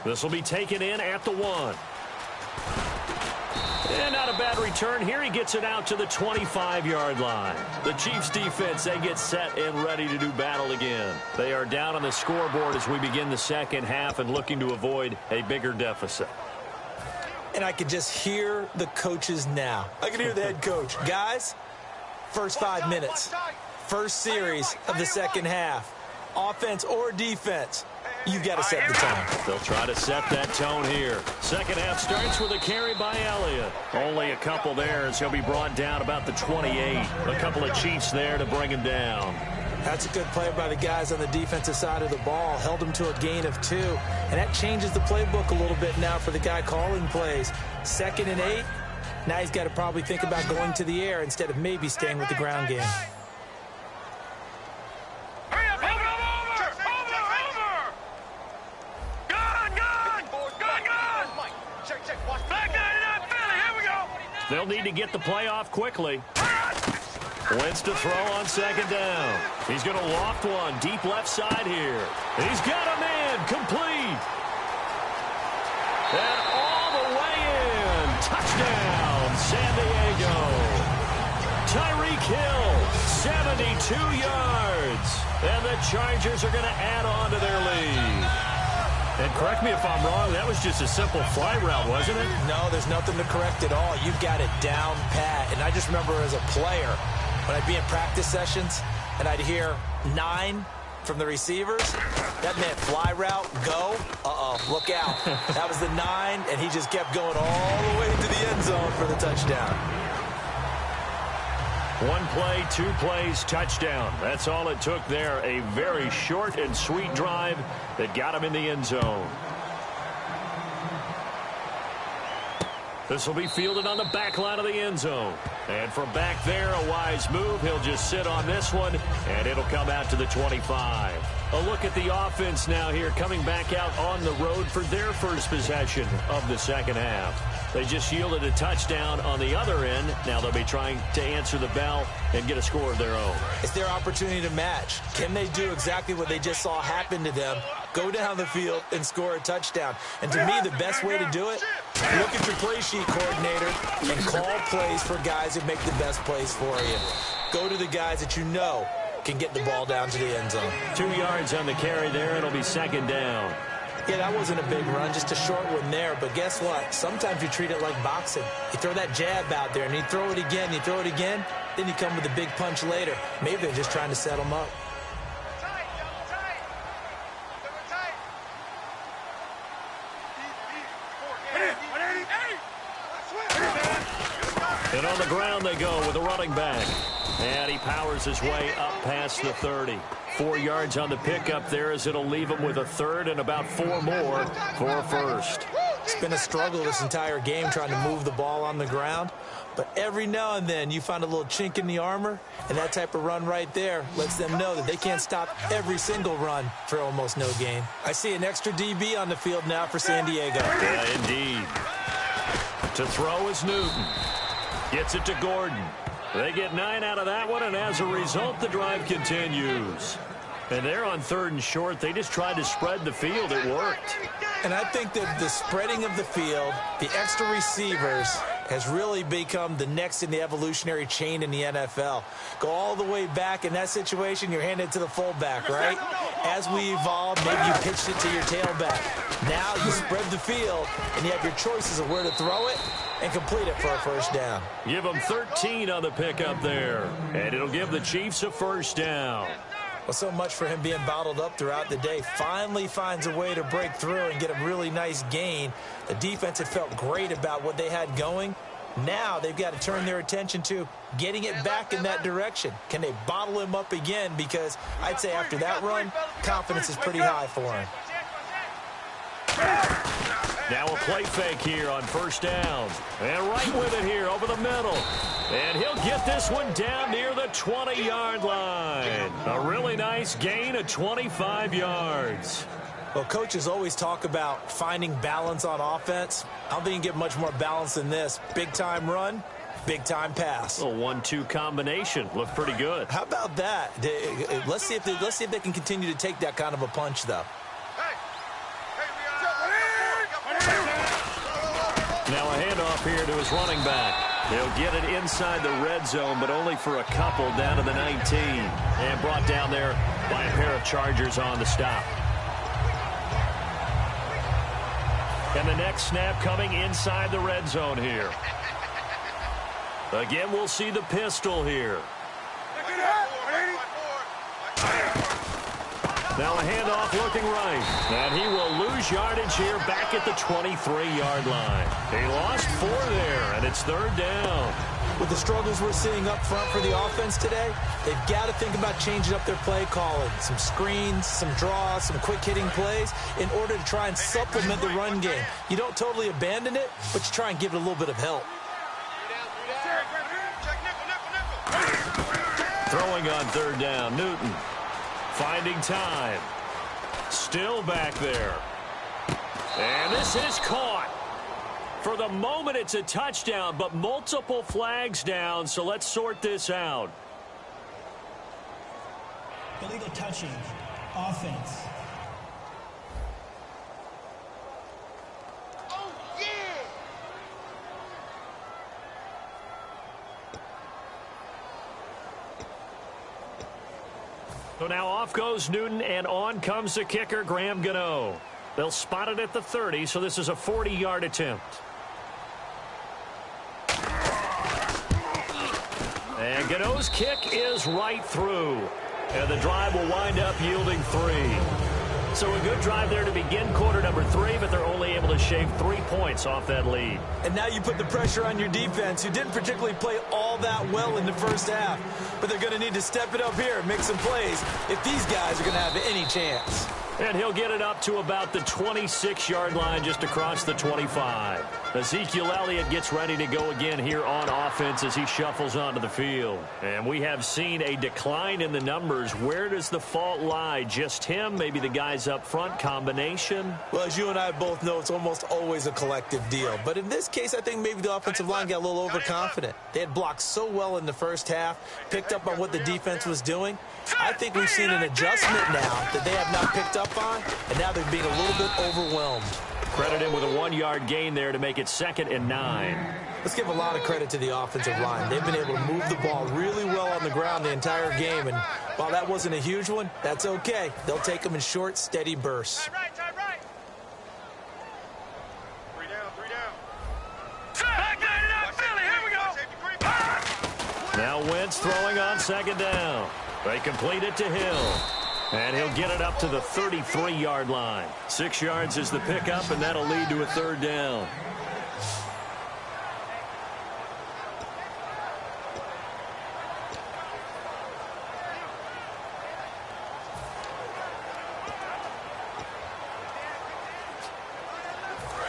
S2: This will be taken in at the 1. And not a bad return here. He gets it out to the 25-yard line. The Chiefs defense, they get set and ready to do battle again. They are down on the scoreboard as we begin the second half and looking to avoid a bigger deficit.
S1: And I can just hear the coaches now. I can hear the head coach. Guys, first 5 minutes, first series of the second half, offense or defense, you've got to set the tone.
S2: They'll try to set that tone here. Second half starts with a carry by Elliott. Only a couple there as he'll be brought down about the 28. A couple of Chiefs there to bring him down.
S1: That's a good play by the guys on the defensive side of the ball. Held him to a gain of 2. And that changes the playbook a little bit now for the guy calling plays. 2nd and 8. Now he's got to probably think about going to the air instead of maybe staying with the ground game.
S2: They'll need to get the play off quickly. Wentz to throw on 2nd down. He's going to loft one deep left side here. He's got a man complete. And all the way in. Touchdown, San Diego. Tyreek Hill, 72 yards. And the Chargers are going to add on to their lead. And correct me if I'm wrong, that was just a simple fly route, wasn't it?
S1: No, there's nothing to correct at all. You've got it down pat. And I just remember as a player, when I'd be in practice sessions and I'd hear 9 from the receivers, that meant fly route, go, look out. That was the 9, and he just kept going all the way to the end zone for the touchdown.
S2: 1 play, 2 plays, touchdown. That's all it took there. A very short and sweet drive that got him in the end zone. This will be fielded on the back line of the end zone. And from back there, a wise move. He'll just sit on this one, and it'll come out to the 25. A look at the offense now here, coming back out on the road for their first possession of the second half. They just yielded a touchdown on the other end. Now they'll be trying to answer the bell and get a score of their own.
S1: It's their opportunity to match. Can they do exactly what they just saw happen to them? Go down the field and score a touchdown. And to me, the best way to do it, look at your play sheet coordinator and call plays for guys who make the best plays for you. Go to the guys that you know can get the ball down to the end zone.
S2: 2 yards on the carry there. It'll be 2nd down.
S1: Yeah, that wasn't a big run, just a short one there. But guess what? Sometimes you treat it like boxing. You throw that jab out there, and you throw it again, then you come with a big punch later. Maybe they're just trying to set them up.
S2: And on the ground they go with a running back. And he powers his way up past the 30. 4 yards on the pickup there as it'll leave him with a 3rd and about 4 more for a first.
S1: It's been a struggle this entire game trying to move the ball on the ground. But every now and then you find a little chink in the armor, and that type of run right there lets them know that they can't stop every single run for almost no gain. I see an extra DB on the field now for San Diego.
S2: Yeah, indeed. To throw is Newton. Gets it to Gordon. They get 9 out of that one, and as a result, the drive continues. And they're on 3rd and short. They just tried to spread the field. It worked.
S1: And I think that the spreading of the field, the extra receivers, has really become the next in the evolutionary chain in the NFL. Go all the way back in that situation, you're handed to the fullback, right? As we evolve, maybe you pitched it to your tailback. Now you spread the field, and you have your choices of where to throw it and complete it for a first down.
S2: Give them 13 on the pickup there, and it'll give the Chiefs a first down.
S1: Well, so much for him being bottled up throughout the day. Finally finds a way to break through and get a really nice gain. The defense had felt great about what they had going. Now they've got to turn their attention to getting it back in that direction. Can they bottle him up again? Because I'd say after that run, confidence is pretty high for him.
S2: Now a play fake here on first down. And right with it here over the middle. And he'll get this one down near the 20-yard line. A really nice gain of 25 yards.
S1: Well, coaches always talk about finding balance on offense. I don't think you can get much more balance than this. Big-time run, Big-time pass.
S2: A 1-2 combination. Looked pretty good.
S1: How about that? Let's see if they can continue to take that kind of a punch, though.
S2: Now a handoff here to his running back. He'll get it inside the red zone, but only for a couple down to the 19. And brought down there by a pair of Chargers on the stop. And the next snap coming inside the red zone here. Again, we'll see the pistol here. Now a handoff looking right. And he will lose yardage here back at the 23-yard line. He lost 4 there, and it's 3rd down.
S1: With the struggles we're seeing up front for the offense today, they've got to think about changing up their play calling. Some screens, some draws, some quick-hitting plays in order to try and supplement the run game. You don't totally abandon it, but you try and give it a little bit of help.
S2: Throwing on 3rd down, Newton. Finding time. Still back there. And this is caught. For the moment, it's a touchdown, but multiple flags down, so let's sort this out.
S4: Illegal touching. Offense.
S3: Oh, yeah!
S2: So now off goes Newton, and on comes the kicker, Graham Gano. They'll spot it at the 30, so this is a 40-yard attempt. And Gano's kick is right through. And the drive will wind up yielding 3. So a good drive there to begin quarter number 3, but they're only able to shave 3 points off that lead.
S1: And now you put the pressure on your defense, who didn't particularly play all that well in the first half. But they're going to need to step it up here and make some plays if these guys are going to have any chance.
S2: And he'll get it up to about the 26-yard line, just across the 25. Ezekiel Elliott gets ready to go again here on offense as he shuffles onto the field. And we have seen a decline in the numbers. Where does the fault lie? Just him? Maybe the guys up front? Combination?
S1: Well, as you and I both know, it's almost always a collective deal. But in this case, I think maybe the offensive line got a little overconfident. They had blocked so well in the first half, picked up on what the defense was doing. I think we've seen an adjustment now that they have not picked up on, and now they're being a little bit overwhelmed.
S2: Credit him with a 1-yard gain there to make it 2nd and 9.
S1: Let's give a lot of credit to the offensive line. They've been able to move the ball really well on the ground the entire game, and while that wasn't a huge one, that's okay. They'll take them in short, steady bursts.
S3: Time right. 3 down. Back it up, Philly. Here we go.
S2: Now Wentz throwing on 2nd down. They complete it to Hill. And he'll get it up to the 33-yard line. 6 yards is the pickup, and that'll lead to a 3rd down.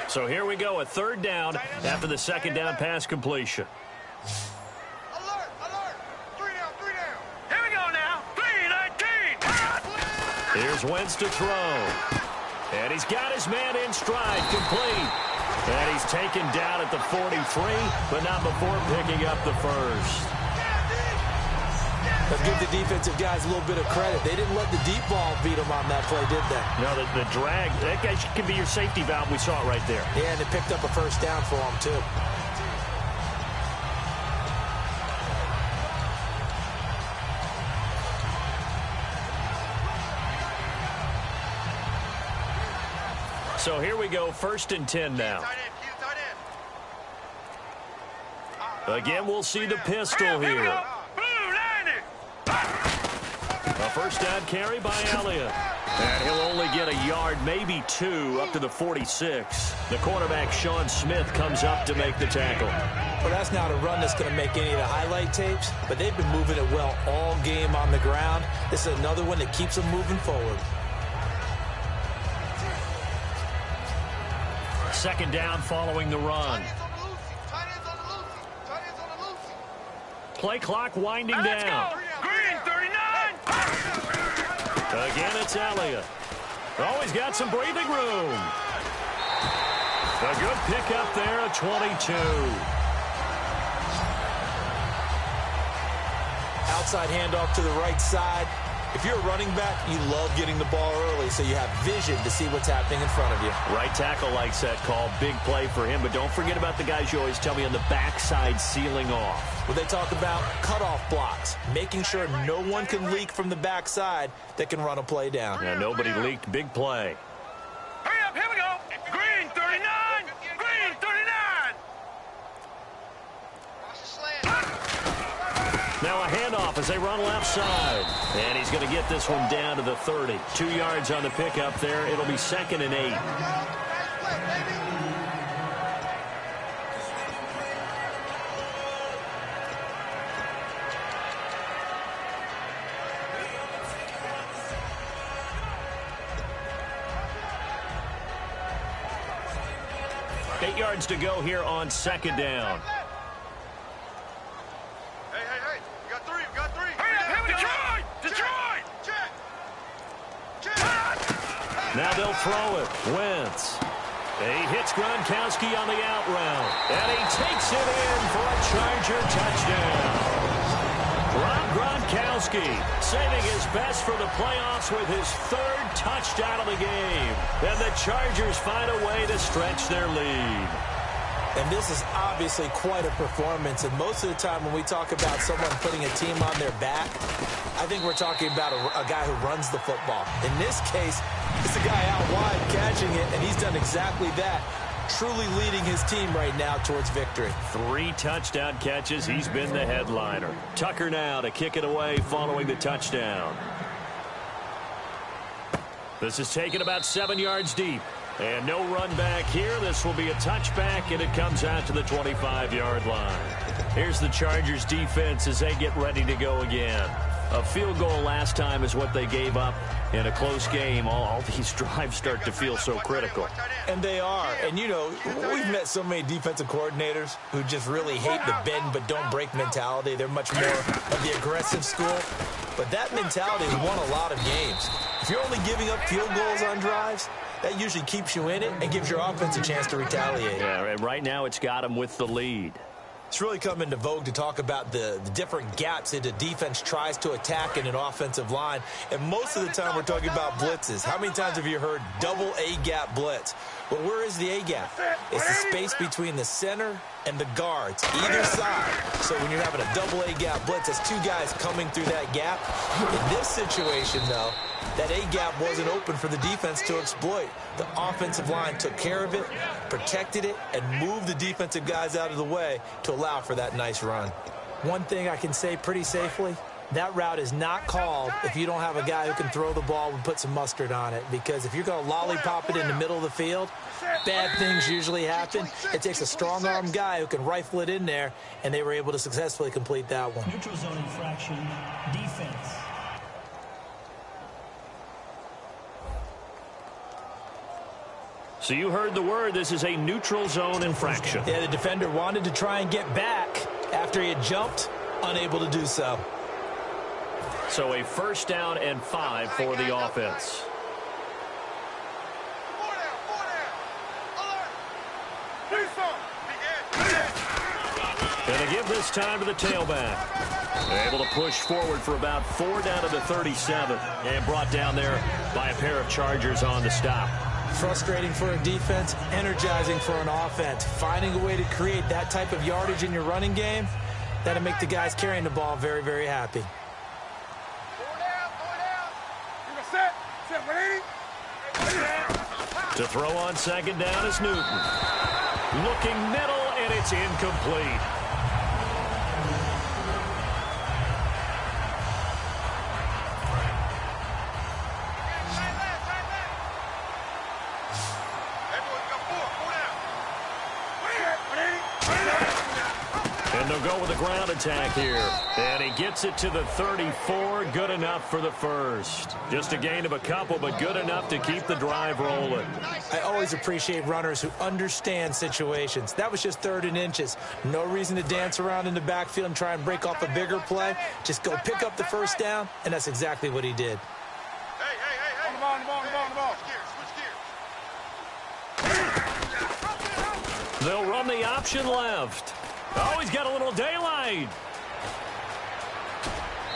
S2: So here we go, a 3rd down after the 2nd down pass completion.
S3: Alert. 3 down. Here we go now. 3-19.
S2: Here's Wentz to throw. And he's got his man in stride, complete. And he's taken down at the 43, but not before picking up the first.
S1: Let's give the defensive guys a little bit of credit. They didn't let the deep ball beat them on that play, did they?
S2: No, the drag, that guy can be your safety valve. We saw it right there.
S1: Yeah, and they picked up a first down for them, too.
S2: So here we go, 1st and 10 now. Again, we'll see the pistol here. A first down carry by Elliott. And he'll only get a yard, maybe 2, up to the 46. The quarterback, Sean Smith, comes up to make the tackle.
S1: Well, that's not a run that's going to make any of the highlight tapes, but they've been moving it well all game on the ground. This is another one that keeps them moving forward.
S2: 2nd down following the run. Play clock winding down.
S3: Green, 39.
S2: Again, it's Elliott. Oh, he's got some breathing room. A good pickup there at 22.
S1: Outside handoff to the right side. If you're a running back, you love getting the ball early so you have vision to see what's happening in front of you.
S2: Right tackle likes that call. Big play for him, but don't forget about the guys you always tell me on the backside sealing off.
S1: Well, they talk about cutoff blocks, making sure no one can leak from the backside that can run a play down.
S2: Yeah, nobody leaked. Big play.
S3: Hurry up, here we go. Green 39. Green 39.
S2: Now a handoff as they run left side. And he's going to get this one down to the 30. 2 yards on the pickup there. It'll be 2nd and 8. Eight yards to go here on 2nd down.
S3: Hey. We got three. Hurry up, here we go. Detroit. Check.
S2: Now they'll throw it. Wentz. He hits Gronkowski on the out route. And he takes it in for a Charger touchdown. Rob Gronkowski saving his best for the playoffs with his 3rd touchdown of the game. And the Chargers find a way to stretch their lead.
S1: And this is obviously quite a performance. And most of the time when we talk about someone putting a team on their back, I think we're talking about a guy who runs the football. In this case, it's a guy out wide catching it, and he's done exactly that, truly leading his team right now towards victory.
S2: 3 touchdown catches. He's been the headliner. Tucker now to kick it away following the touchdown. This is taken about 7 yards deep. And no run back here. This will be a touchback, and it comes out to the 25-yard line. Here's the Chargers defense as they get ready to go again. A field goal last time is what they gave up in a close game. All these drives start to feel so critical.
S1: And they are. And, you know, we've met so many defensive coordinators who just really hate the bend but don't break mentality. They're much more of the aggressive school. But that mentality has won a lot of games. If you're only giving up field goals on drives, that usually keeps you in it and gives your offense a chance to retaliate.
S2: Yeah, and right now it's got them with the lead.
S1: It's really come into vogue to talk about the different gaps that a defense tries to attack in an offensive line. And most of the time we're talking about blitzes. How many times have you heard double A-gap blitz? Well, where is the A-gap? It's the space between the center and the guards, either side. So when you're having a double A-gap blitz, that's 2 guys coming through that gap. In this situation, though, that A-gap wasn't open for the defense to exploit. The offensive line took care of it, protected it, and moved the defensive guys out of the way to allow for that nice run. One thing I can say pretty safely, that route is not called if you don't have a guy who can throw the ball and put some mustard on it. Because if you're going to lollipop it in the middle of the field, bad things usually happen. It takes a strong-arm guy who can rifle it in there, and they were able to successfully complete that one.
S4: Neutral zone infraction, defense.
S2: So you heard the word. This is a neutral zone infraction.
S1: Yeah, the defender wanted to try and get back after he had jumped, unable to do so.
S2: So a 1st down and 5 for the offense. Going to give this time to the tailback. They're able to push forward for about 4 down to the 37. And brought down there by a pair of Chargers on the stop.
S1: Frustrating for a defense, energizing for an offense. Finding a way to create that type of yardage in your running game, that'll make the guys carrying the ball very, very happy.
S2: To throw on 2nd down is Newton. Looking middle, and it's incomplete. And they'll go with a ground attack here. And he gets it to the 34. Good enough for the 1st. Just a gain of a couple, but good enough to keep the drive rolling.
S1: I always appreciate runners who understand situations. That was just 3rd and inches. No reason to dance around in the backfield and try and break off a bigger play. Just go pick up the 1st down, and that's exactly what he did.
S3: Hey. On the ball. Switch gears.
S2: They'll run the option left. Oh, he's got a little daylight.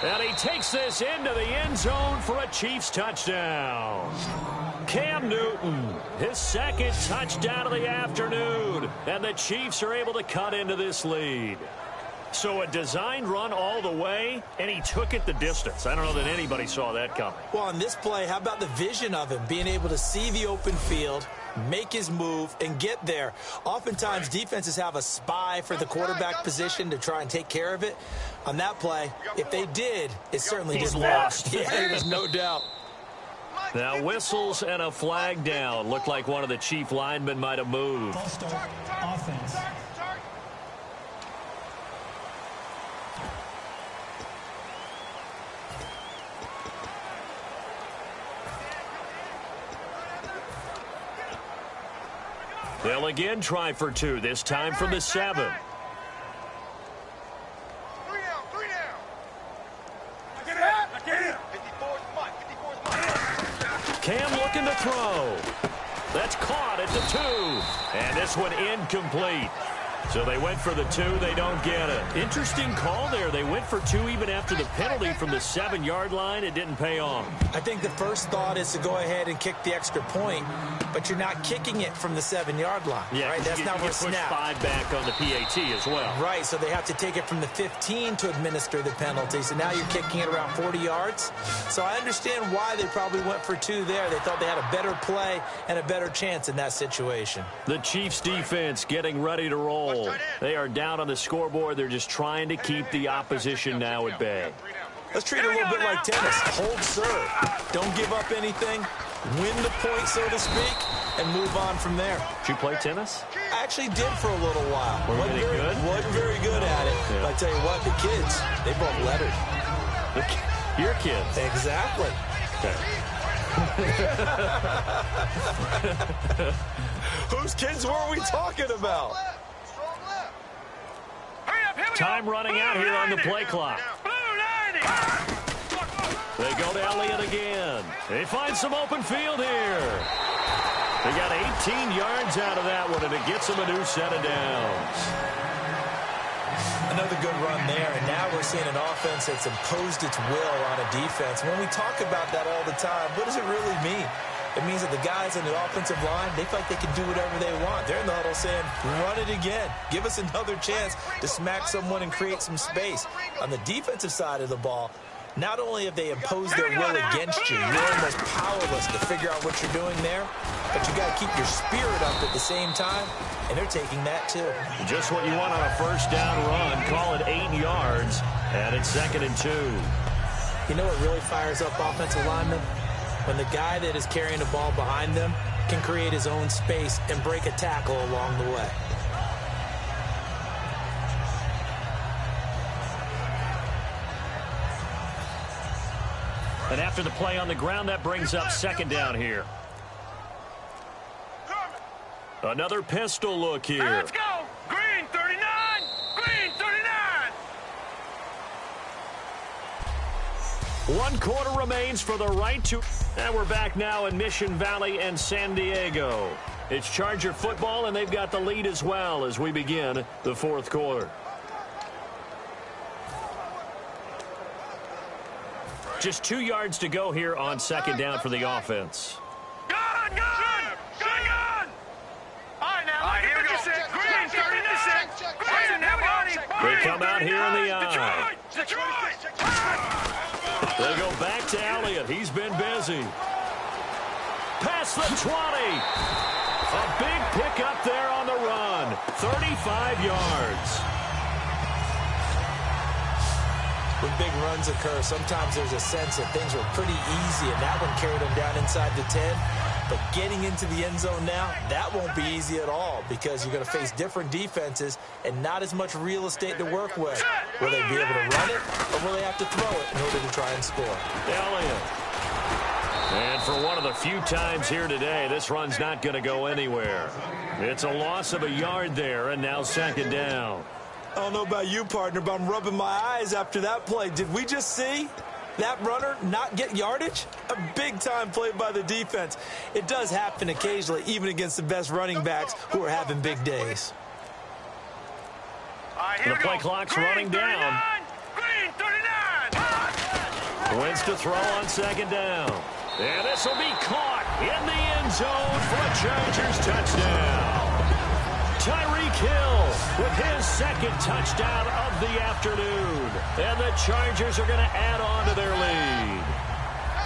S2: And he takes this into the end zone for a Chiefs touchdown. Cam Newton, his second touchdown of the afternoon. And the Chiefs are able to cut into this lead. So a designed run all the way, and he took it the distance. I don't know that anybody saw that coming.
S1: Well, on this play, how about the vision of him, being able to see the open field, make his move, and get there. Oftentimes, defenses have a spy for the quarterback position to try and take care of it. On that play, if they did, it certainly
S2: He's
S1: didn't
S2: lost.
S1: work. Yeah, there's no doubt.
S2: Now whistles and a flag down. Looked like one of the Chief linemen might have moved.
S4: False start, offense.
S2: They'll again try for two, this time from the 7.
S3: 3 down, 3 down. I get it. 54's Mike, 54's Mike.
S2: Cam looking to throw. That's caught at the 2. And this one incomplete. So they went for the 2. They don't get it. Interesting call there. They went for 2 even after the penalty from the 7-yard line. It didn't pay off.
S1: I think the first thought is to go ahead and kick the extra point, but you're not kicking it from the 7-yard line.
S2: Yeah,
S1: right? That's not
S2: where
S1: what's snapped.
S2: 5 back on the PAT as well.
S1: Right, so they have to take it from the 15 to administer the penalty. So now you're kicking it around 40 yards. So I understand why they probably went for 2 there. They thought they had a better play and a better chance in that situation.
S2: The Chiefs defense getting ready to roll. They are down on the scoreboard. They're just trying to keep the opposition now at bay.
S1: Let's treat it a little bit like tennis. Hold serve. Don't give up anything. Win the point, so to speak, and move on from there.
S2: Did you play tennis?
S1: I actually did for a little while.
S2: Wasn't
S1: very good at it.
S2: Yeah.
S1: But I tell you what, the kids, they broke letters.
S2: Your kids.
S1: Exactly.
S2: Okay.
S1: Whose kids were we talking about?
S2: Time running out here on the play clock. They go to Elliott again. They find some open field here. They got 18 yards out of that one, and it gets them a new set of downs.
S1: Another good run there, and now we're seeing an offense that's imposed its will on a defense. When we talk about that all the time, what does it really mean? It means that the guys in the offensive line, they feel like they can do whatever they want. They're in the huddle saying, run it again. Give us another chance to smack someone and create some space. On the defensive side of the ball, not only have they imposed their will against you, you're almost powerless to figure out what you're doing there, but you got to keep your spirit up at the same time, and they're taking that too.
S2: Just what you want on a first down run. Call it 8 yards, and it's 2nd and 2.
S1: You know what really fires up offensive linemen? When the guy that is carrying the ball behind them can create his own space and break a tackle along the way.
S2: And after the play on the ground, that brings up 2nd down here. Another pistol look here.
S3: Let's go. Green 39. Green 39.
S2: 1 quarter remains for the right to... And we're back now in Mission Valley and San Diego. It's Charger football, and they've got the lead as well as we begin the 4th quarter. Just 2 yards to go here on 2nd down for the offense.
S3: Gun! All right, now, look at 56. Green 36. Green, everybody.
S2: They come out here in the eye.
S3: Detroit.
S2: They go back to Elliott. He's been busy. Past the 20. A big pickup there on the run. 35 yards.
S1: When big runs occur, sometimes there's a sense that things were pretty easy, and that one carried them down inside the 10. But getting into the end zone now, that won't be easy at all because you're going to face different defenses and not as much real estate to work with. Will they be able to run it, or will they have to throw it in order to try and score?
S2: Elliott. And for one of the few times here today, this run's not going to go anywhere. It's a loss of a yard there, and now 2nd down.
S1: I don't know about you, partner, but I'm rubbing my eyes after that play. Did we just see that runner not get yardage? A big-time play by the defense. It does happen occasionally, even against the best running backs who are having big days.
S2: The play clock's running down.
S3: Green 39.
S2: Wins to throw on second down. And this will be caught in the end zone for a Chargers touchdown. Tyreek Hill with his second touchdown of the afternoon. And the Chargers are going to add on to their lead.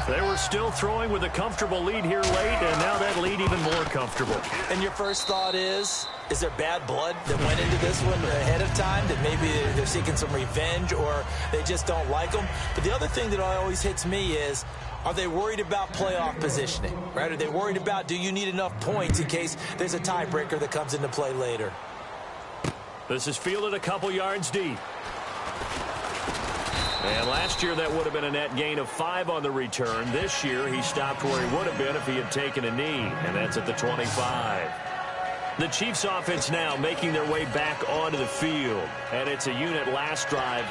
S2: They were still throwing with a comfortable lead here late, and now that lead even more comfortable.
S1: And your first thought is there bad blood that went into this one ahead of time, that maybe they're seeking some revenge or they just don't like them? But the other thing that always hits me is, are they worried about playoff positioning, right? Are they worried about, do you need enough points in case there's a tiebreaker that comes into play later?
S2: This is fielded a couple yards deep. And last year, that would have been a net gain of 5 on the return. This year, he stopped where he would have been if he had taken a knee, and that's at the 25. The Chiefs offense now making their way back onto the field. And it's a unit last drive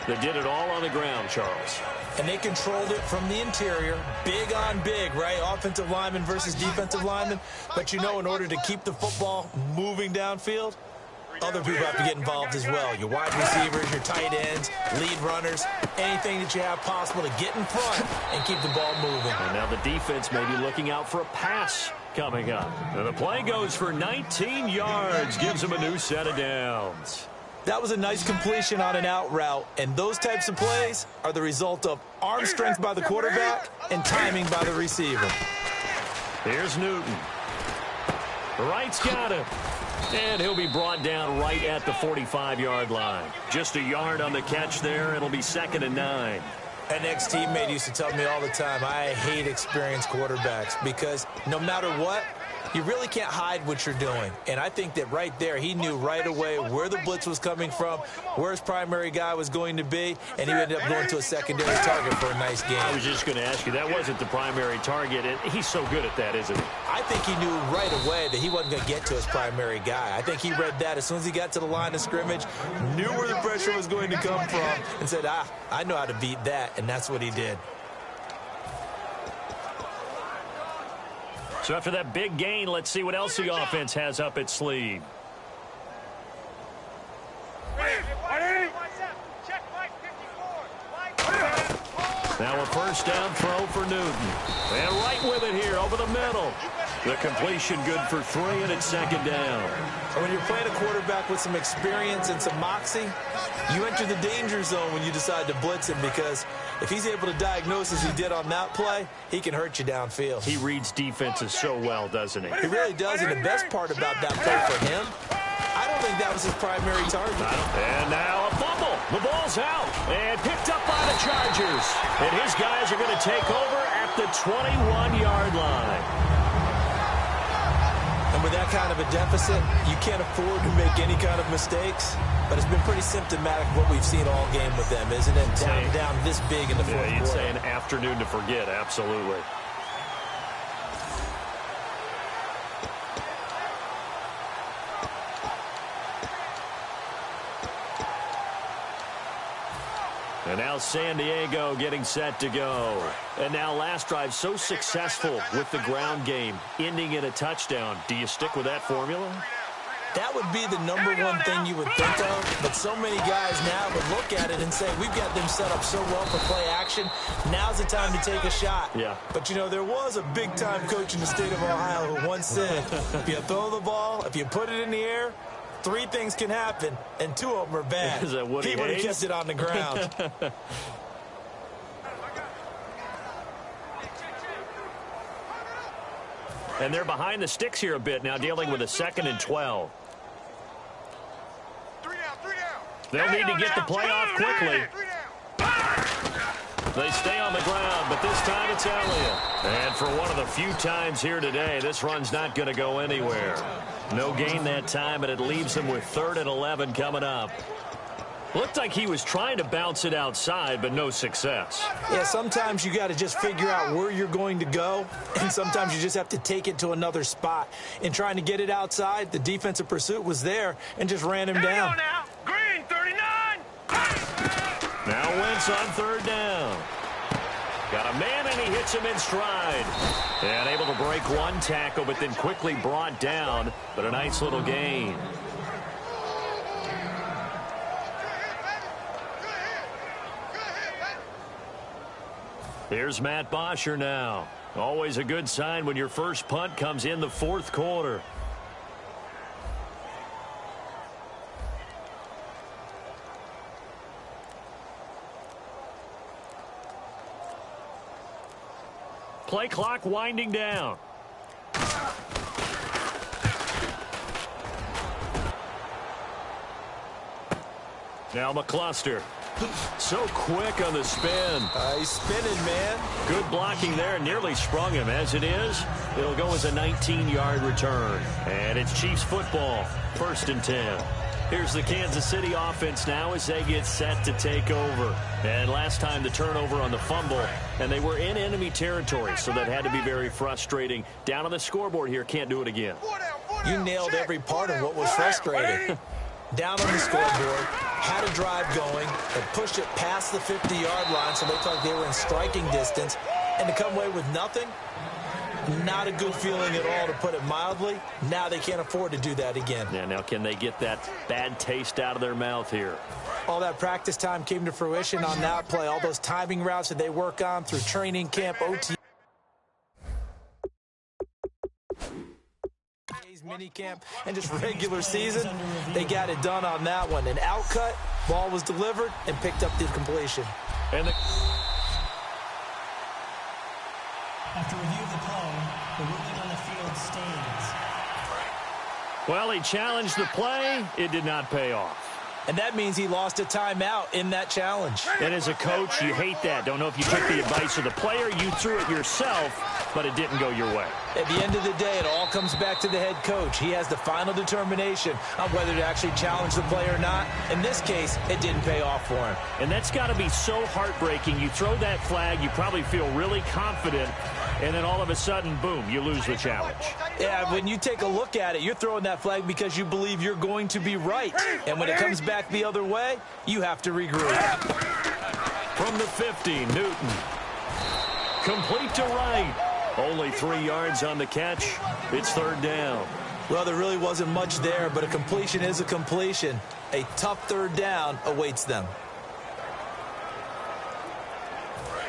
S2: that did it all on the ground, Charles.
S1: And they controlled it from the interior, big on big, right? Offensive lineman versus defensive lineman. But, you know, in order to keep the football moving downfield, other people have to get involved as well. Your wide receivers, your tight ends, lead runners, anything that you have possible to get in front and keep the ball moving.
S2: And now the defense may be looking out for a pass coming up. And the play goes for 19 yards, gives them a new set of downs.
S1: That was a nice completion on an out route, and those types of plays are the result of arm strength by the quarterback and timing by the receiver.
S2: Here's Newton. Wright's got him. And he'll be brought down right at the 45-yard line. Just a yard on the catch there. It'll be 2nd and 9.
S1: An ex-teammate used to tell me all the time, I hate experienced quarterbacks because no matter what, you really can't hide what you're doing. And I think that right there, he knew right away where the blitz was coming from, where his primary guy was going to be, and he ended up going to a secondary target for a nice game.
S2: I was just going to ask you, that wasn't the primary target. He's so good at that, isn't he?
S1: I think he knew right away that he wasn't going to get to his primary guy. I think he read that as soon as he got to the line of scrimmage, knew where the pressure was going to come from, and said, I know how to beat that, and that's what he did.
S2: So after that big gain, let's see what else the offense has up its sleeve. Now a first down throw for Newton. And right with it here over the middle. The completion good for 3, and it's 2nd down.
S1: When you're playing a quarterback with some experience and some moxie, you enter the danger zone when you decide to blitz him, because if he's able to diagnose as he did on that play, he can hurt you downfield.
S2: He reads defenses so well, doesn't he?
S1: He really does, and the best part about that play for him, I don't think that was his primary target.
S2: And now a fumble. The ball's out and picked up by the Chargers. And his guys are going to take over at the 21-yard line.
S1: And with that kind of a deficit, you can't afford to make any kind of mistakes. But it's been pretty symptomatic of what we've seen all game with them, isn't it? Down this big in the fourth quarter.
S2: You'd say an afternoon to forget, absolutely. And now San Diego getting set to go. And now last drive so successful with the ground game, ending in a touchdown. Do you stick with that formula?
S1: That would be the number one thing you would think of, but so many guys now would look at it and say, we've got them set up so well for play action, now's the time to take a shot.
S2: Yeah.
S1: But, you know, there was a big-time coach in the state of Ohio who once said, if you throw the ball, if you put it in the air, 3 things can happen, and 2 of them are bad.
S2: Is that what
S1: he would have kept it on the ground.
S2: And they're behind the sticks here a bit now, dealing with a 2nd and 12. They'll need to get the play off quickly. They stay on the ground, but this time it's Elliott. And for one of the few times here today, this run's not going to go anywhere. No gain that time, and it leaves him with 3rd and 11 coming up. Looked like he was trying to bounce it outside, but no success.
S1: Yeah, sometimes you got to just figure out where you're going to go, and sometimes you just have to take it to another spot. In trying to get it outside, the defensive pursuit was there and just ran him down.
S3: Now. Green, 39.
S2: Now Wentz on 3rd down. Got a man, and he hits him in stride. And able to break 1 tackle, but then quickly brought down, but a nice little gain. Here's Matt Bosher now. Always a good sign when your first punt comes in the fourth quarter. Play clock winding down. Now McCluster. So quick on the spin.
S1: He's spinning, man.
S2: Good blocking there, and nearly sprung him. As it is, it'll go as a 19-yard return. And it's Chiefs football, 1st and 10. Here's the Kansas City offense now as they get set to take over. And last time the turnover on the fumble, and they were in enemy territory, so that had to be very frustrating. Down on the scoreboard here, can't do it again.
S1: You nailed every part of what was frustrating. Down on the scoreboard, had a drive going, and pushed it past the 50-yard line, so they looked like they were in striking distance. And to come away with nothing, not a good feeling at all, to put it mildly. Now they can't afford to do that again.
S2: Yeah, now can they get that bad taste out of their mouth here?
S1: All that practice time came to fruition on that play. All those timing routes that they work on through training camp, OT. Mini camp and just regular season, they got it done on that one. An outcut, ball was delivered, and picked up the completion.
S2: And
S4: After review of the play, the ruling on the field stands.
S2: well, he challenged the play. It did not pay off.
S1: And that means he lost a timeout in that challenge.
S2: And as a coach, you hate that. Don't know if you took the advice of the player. You threw it yourself, but it didn't go your way.
S1: At the end of the day, it all comes back to the head coach. He has the final determination on whether to actually challenge the play or not. In this case, it didn't pay off for him.
S2: And that's got to be so heartbreaking. You throw that flag, you probably feel really confident, and then all of a sudden, boom, you lose the challenge.
S1: Yeah, when you take a look at it, you're throwing that flag because you believe you're going to be right. And when it comes back the other way, you have to regroup.
S2: From the 50, Newton. Complete to right. Only 3 yards on the catch. It's 3rd down.
S1: Well, there really wasn't much there, but a completion is a completion. A tough 3rd down awaits them.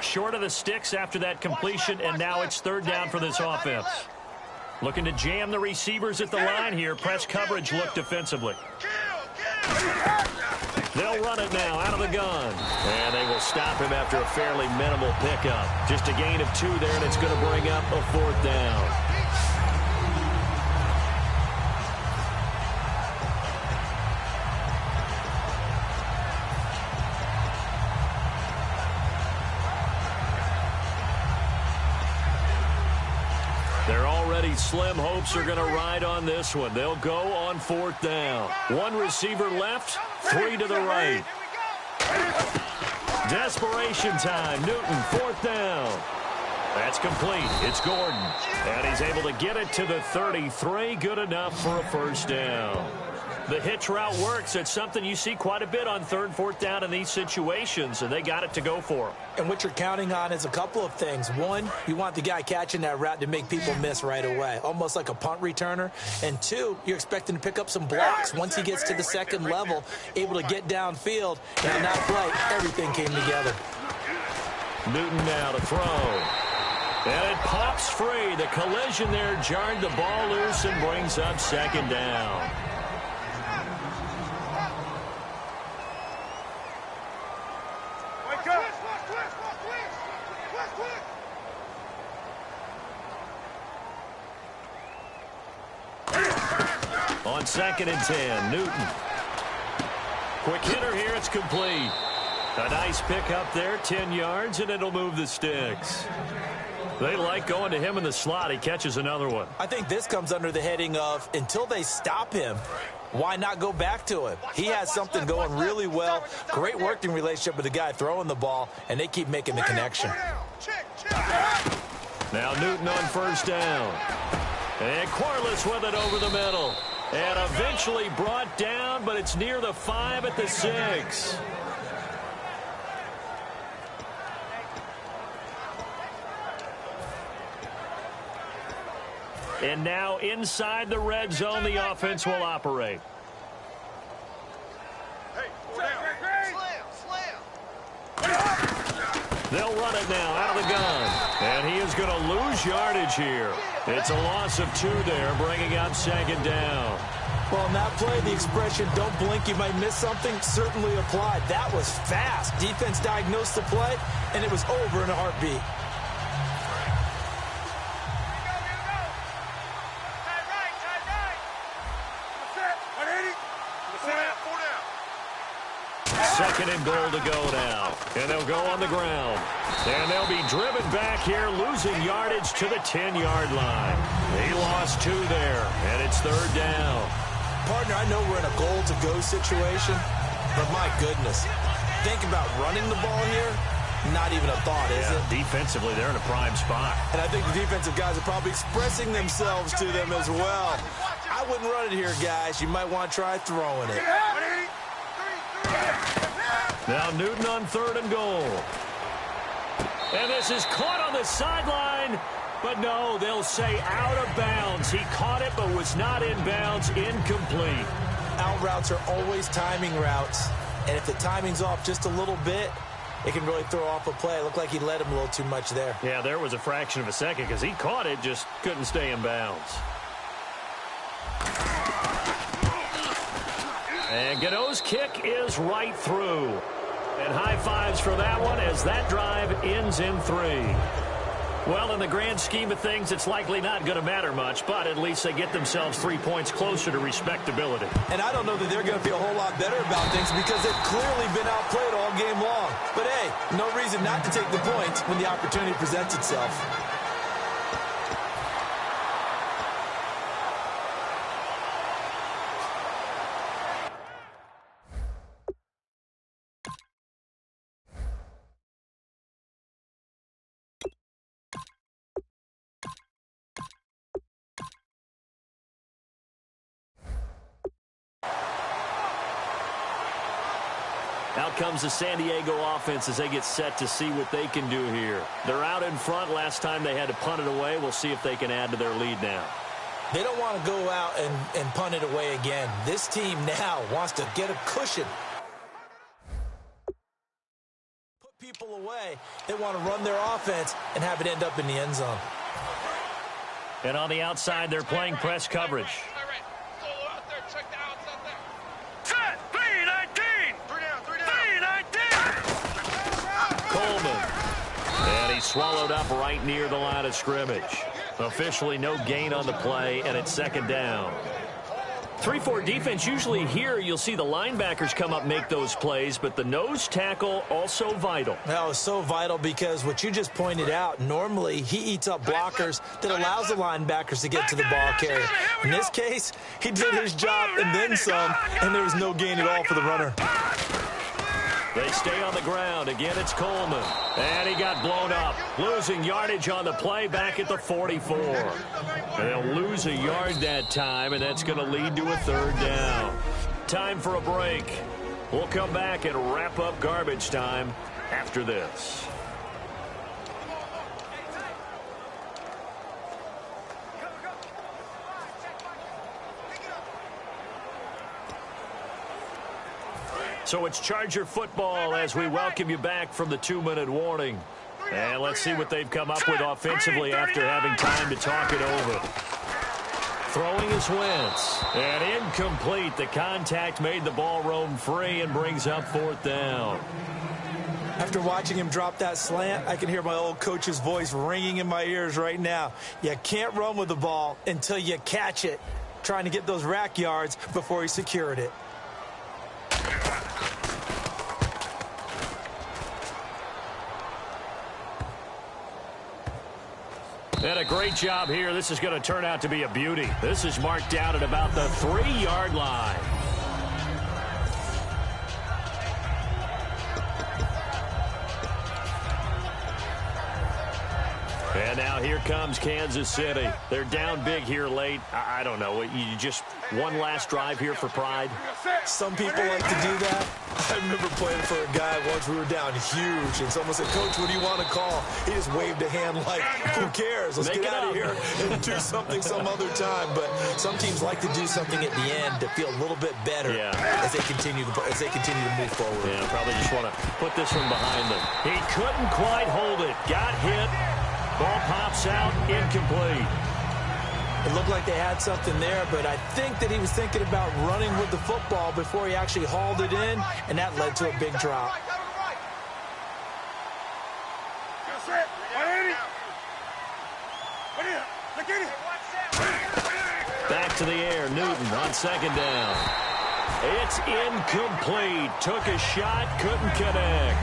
S2: Short of the sticks after that completion, and now it's 3rd down for this offense. Looking to jam the receivers at the line here. Press coverage look defensively. They'll run it now out of the gun. And they will stop him after a fairly minimal pickup. Just a gain of 2 there, and it's going to bring up a 4th down. Slim hopes are going to ride on this one. They'll go on 4th down. 1 receiver left, 3 to the right. Desperation time. Newton, 4th down. That's complete. It's Gordon. And he's able to get it to the 33. Good enough for a 1st down. The hitch route works. It's something you see quite a bit on 3rd, 4th down in these situations, and they got it to go for them.
S1: And what you're counting on is a couple of things. One, you want the guy catching that route to make people miss right away, almost like a punt returner. And 2, you're expecting to pick up some blocks once he gets to the 2nd level, able to get downfield. And on that play, everything came together.
S2: Newton now to throw. And it pops free. The collision there jarred the ball loose and brings up 2nd down. On 2nd and 10, Newton. Quick hitter here, it's complete. A nice pick up there, 10 yards, and it'll move the sticks. They like going to him in the slot. He catches another one.
S1: I think this comes under the heading of, until they stop him, why not go back to him? He has something going really well. Great working relationship with the guy throwing the ball, and they keep making the connection.
S2: Now Newton on 1st down. And Corliss with it over the middle. And eventually brought down, but it's near the 5 at the 6. And now inside the red zone, the offense will operate. They'll run it now out of the gun. And he is going to lose yardage here. It's a loss of 2 there, bringing up 2nd down.
S1: Well, in that play, the expression, don't blink, you might miss something, certainly applied. That was fast. Defense diagnosed the play, and it was over in a heartbeat.
S2: Second and goal to go now. And they'll go on the ground. And they'll be driven back here, losing yardage to the 10-yard line. He lost 2 there, and it's 3rd down.
S1: Partner, I know we're in a goal-to-go situation, but my goodness, think about running the ball here. Not even a thought, is it?
S2: Defensively, they're in a prime spot.
S1: And I think the defensive guys are probably expressing themselves to them as well. I wouldn't run it here, guys. You might want to try throwing it.
S2: Now Newton on 3rd and goal. And this is caught on the sideline. But no, they'll say out of bounds. He caught it but was not in bounds. Incomplete.
S1: Out routes are always timing routes. And if the timing's off just a little bit, it can really throw off a play. It looked like he led him a little too much there.
S2: Yeah, there was a fraction of a second because he caught it, just couldn't stay in bounds. And Godot's kick is right through. And high fives for that one as that drive ends in 3. Well, in the grand scheme of things, it's likely not going to matter much, but at least they get themselves 3 points closer to respectability.
S1: And I don't know that they're going to feel a whole lot better about things because they've clearly been outplayed all game long. But hey, no reason not to take the points when the opportunity presents itself.
S2: Out comes the San Diego offense as they get set to see what they can do here. They're out in front. Last time they had to punt it away. We'll see if they can add to their lead now.
S1: They don't want to go out and punt it away again. This team now wants to get a cushion. Put people away. They want to run their offense and have it end up in the end zone.
S2: And on the outside, they're playing press coverage. Swallowed up right near the line of scrimmage. Officially no gain on the play, and it's 2nd down. 3-4 defense, usually here you'll see the linebackers come up make those plays, but the nose tackle also vital.
S1: That was so vital because what you just pointed out, normally he eats up blockers that allows the linebackers to get to the ball carrier. In this case, he did his job and then some, and there was no gain at all for the runner.
S2: They stay on the ground. Again, it's Coleman. And he got blown up. Losing yardage on the play back at the 44. And they'll lose a yard that time, and that's going to lead to a 3rd down. Time for a break. We'll come back and wrap up garbage time after this. So it's Charger football as we welcome you back from the 2-minute warning. And let's see what they've come up with offensively after having time to talk it over. Throwing is Wentz. And incomplete. The contact made the ball roam free and brings up 4th down.
S1: After watching him drop that slant, I can hear my old coach's voice ringing in my ears right now. You can't run with the ball until you catch it. Trying to get those rack yards before he secured it.
S2: And a great job here. This is going to turn out to be a beauty. This is marked out at about the 3-yard line. And now here comes Kansas City. They're down big here late. I don't know. You just one last drive here for pride?
S1: Some people like to do that. I remember playing for a guy once. We were down huge, and someone said, "Coach, what do you want to call?" He just waved a hand like, "Who cares? Let's get out of here and do something some other time." But some teams like to do something at the end to feel a little bit better as they continue to move forward.
S2: Yeah, probably just want to put this one behind them. He couldn't quite hold it. Got hit. Ball pops out, incomplete.
S1: It looked like they had something there, but I think that he was thinking about running with the football before he actually hauled it in, and that led to a big drop.
S2: Back to the air, Newton on second down. It's incomplete. Took a shot, couldn't connect.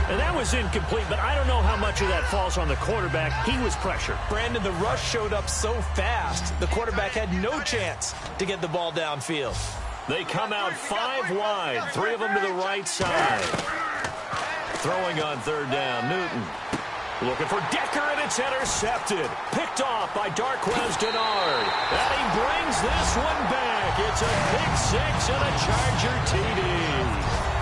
S2: And that was incomplete, but I don't know how much of that falls on the quarterback. He was pressured.
S1: Brandon, the rush showed up so fast, the quarterback had no chance to get the ball downfield.
S2: They come out 5 wide, 3 of them to the right side. Throwing on third down, Newton. Looking for Decker, and it's intercepted. Picked off by Darquez Denard. And he brings this one back. It's a pick 6 and a Charger TD.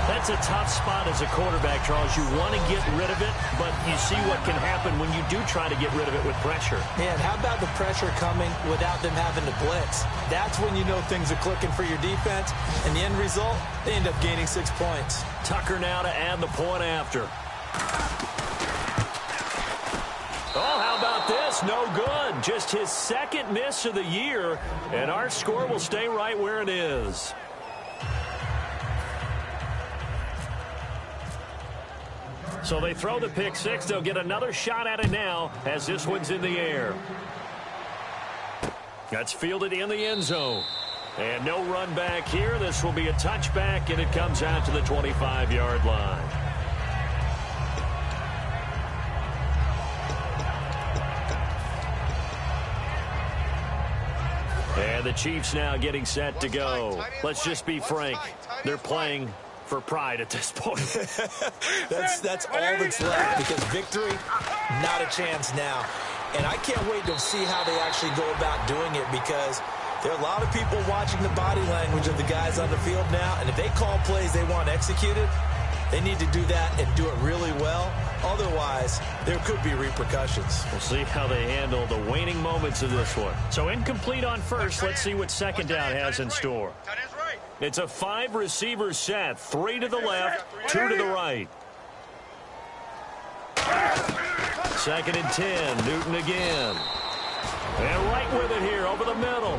S2: That's a tough spot as a quarterback, Charles. You want to get rid of it, but you see what can happen when you do try to get rid of it with pressure.
S1: Man, how about the pressure coming without them having to blitz? That's when you know things are clicking for your defense, and the end result, they end up gaining 6 points.
S2: Tucker now to add the point after. Oh, how about this? No good. Just his second miss of the year, and our score will stay right where it is. So they throw the pick 6. They'll get another shot at it now as this one's in the air. That's fielded in the end zone. And no run back here. This will be a touchback, and it comes out to the 25-yard line. And the Chiefs now getting set to go. Let's just be frank. They're playing for pride at this point.
S1: That's all that's left, because victory, not a chance now. And I can't wait to see how they actually go about doing it, because there are a lot of people watching the body language of the guys on the field now, and if they call plays they want executed, they need to do that and do it really well. Otherwise, there could be repercussions.
S2: We'll see how they handle the waning moments of this one. So incomplete on first. Let's see what second down has in store. It's a 5-receiver set. 3 to the left, 2 to the right. 2nd and 10. Newton again. And right with it here over the middle.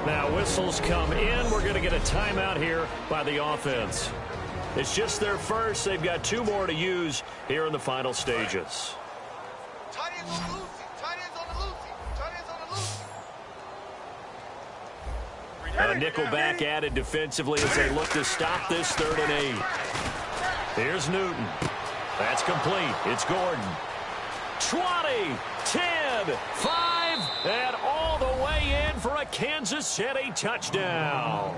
S2: Now whistles come in. We're going to get a timeout here by the offense. It's just their first. They've got 2 more to use here in the final stages. A nickelback added defensively as they look to stop this 3rd and 8. Here's Newton. That's complete. It's Gordon. 20, 10, 5, and all the way in for a Kansas City touchdown.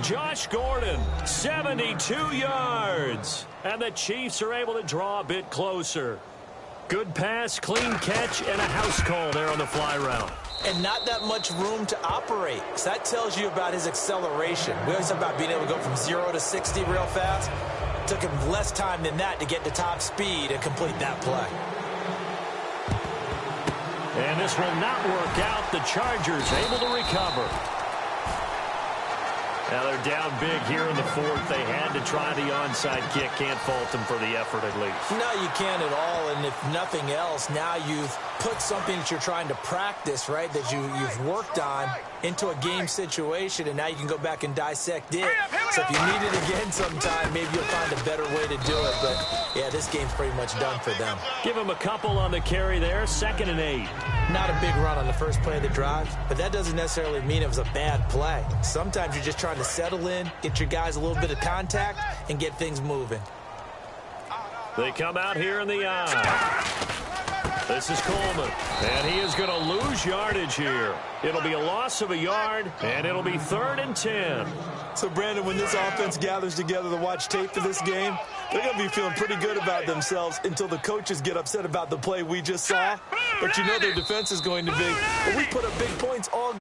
S2: Josh Gordon, 72 yards. And the Chiefs are able to draw a bit closer. Good pass, clean catch, and a house call there on the fly route.
S1: And not that much room to operate. So that tells you about his acceleration. We always talk about being able to go from 0 to 60 real fast. It took him less time than that to get to top speed and complete that play.
S2: And this will not work out. The Chargers able to recover. Now they're down big here in the 4th. They had to try the onside kick. Can't fault them for the effort at least.
S1: No, you can't at all. And if nothing else, now you've put something that you're trying to practice, right, that you've worked on into a game situation, and now you can go back and dissect it. So if you need it again sometime, maybe you'll find a better way to do it. But, yeah, this game's pretty much done for them.
S2: Give them a couple on the carry there. 2nd and 8.
S1: Not a big run on the first play of the drive, but that doesn't necessarily mean it was a bad play. Sometimes you're just trying to settle in, get your guys a little bit of contact, and get things moving.
S2: They come out here in the eye. This is Coleman, and he is going to lose yardage here. It'll be a loss of a yard, and it'll be 3rd and 10.
S1: So, Brandon, when this offense gathers together to watch tape for this game, They're going to be feeling pretty good about themselves until the coaches get upset about the play we just saw. But you know their defense is going to be, well, we put up big points all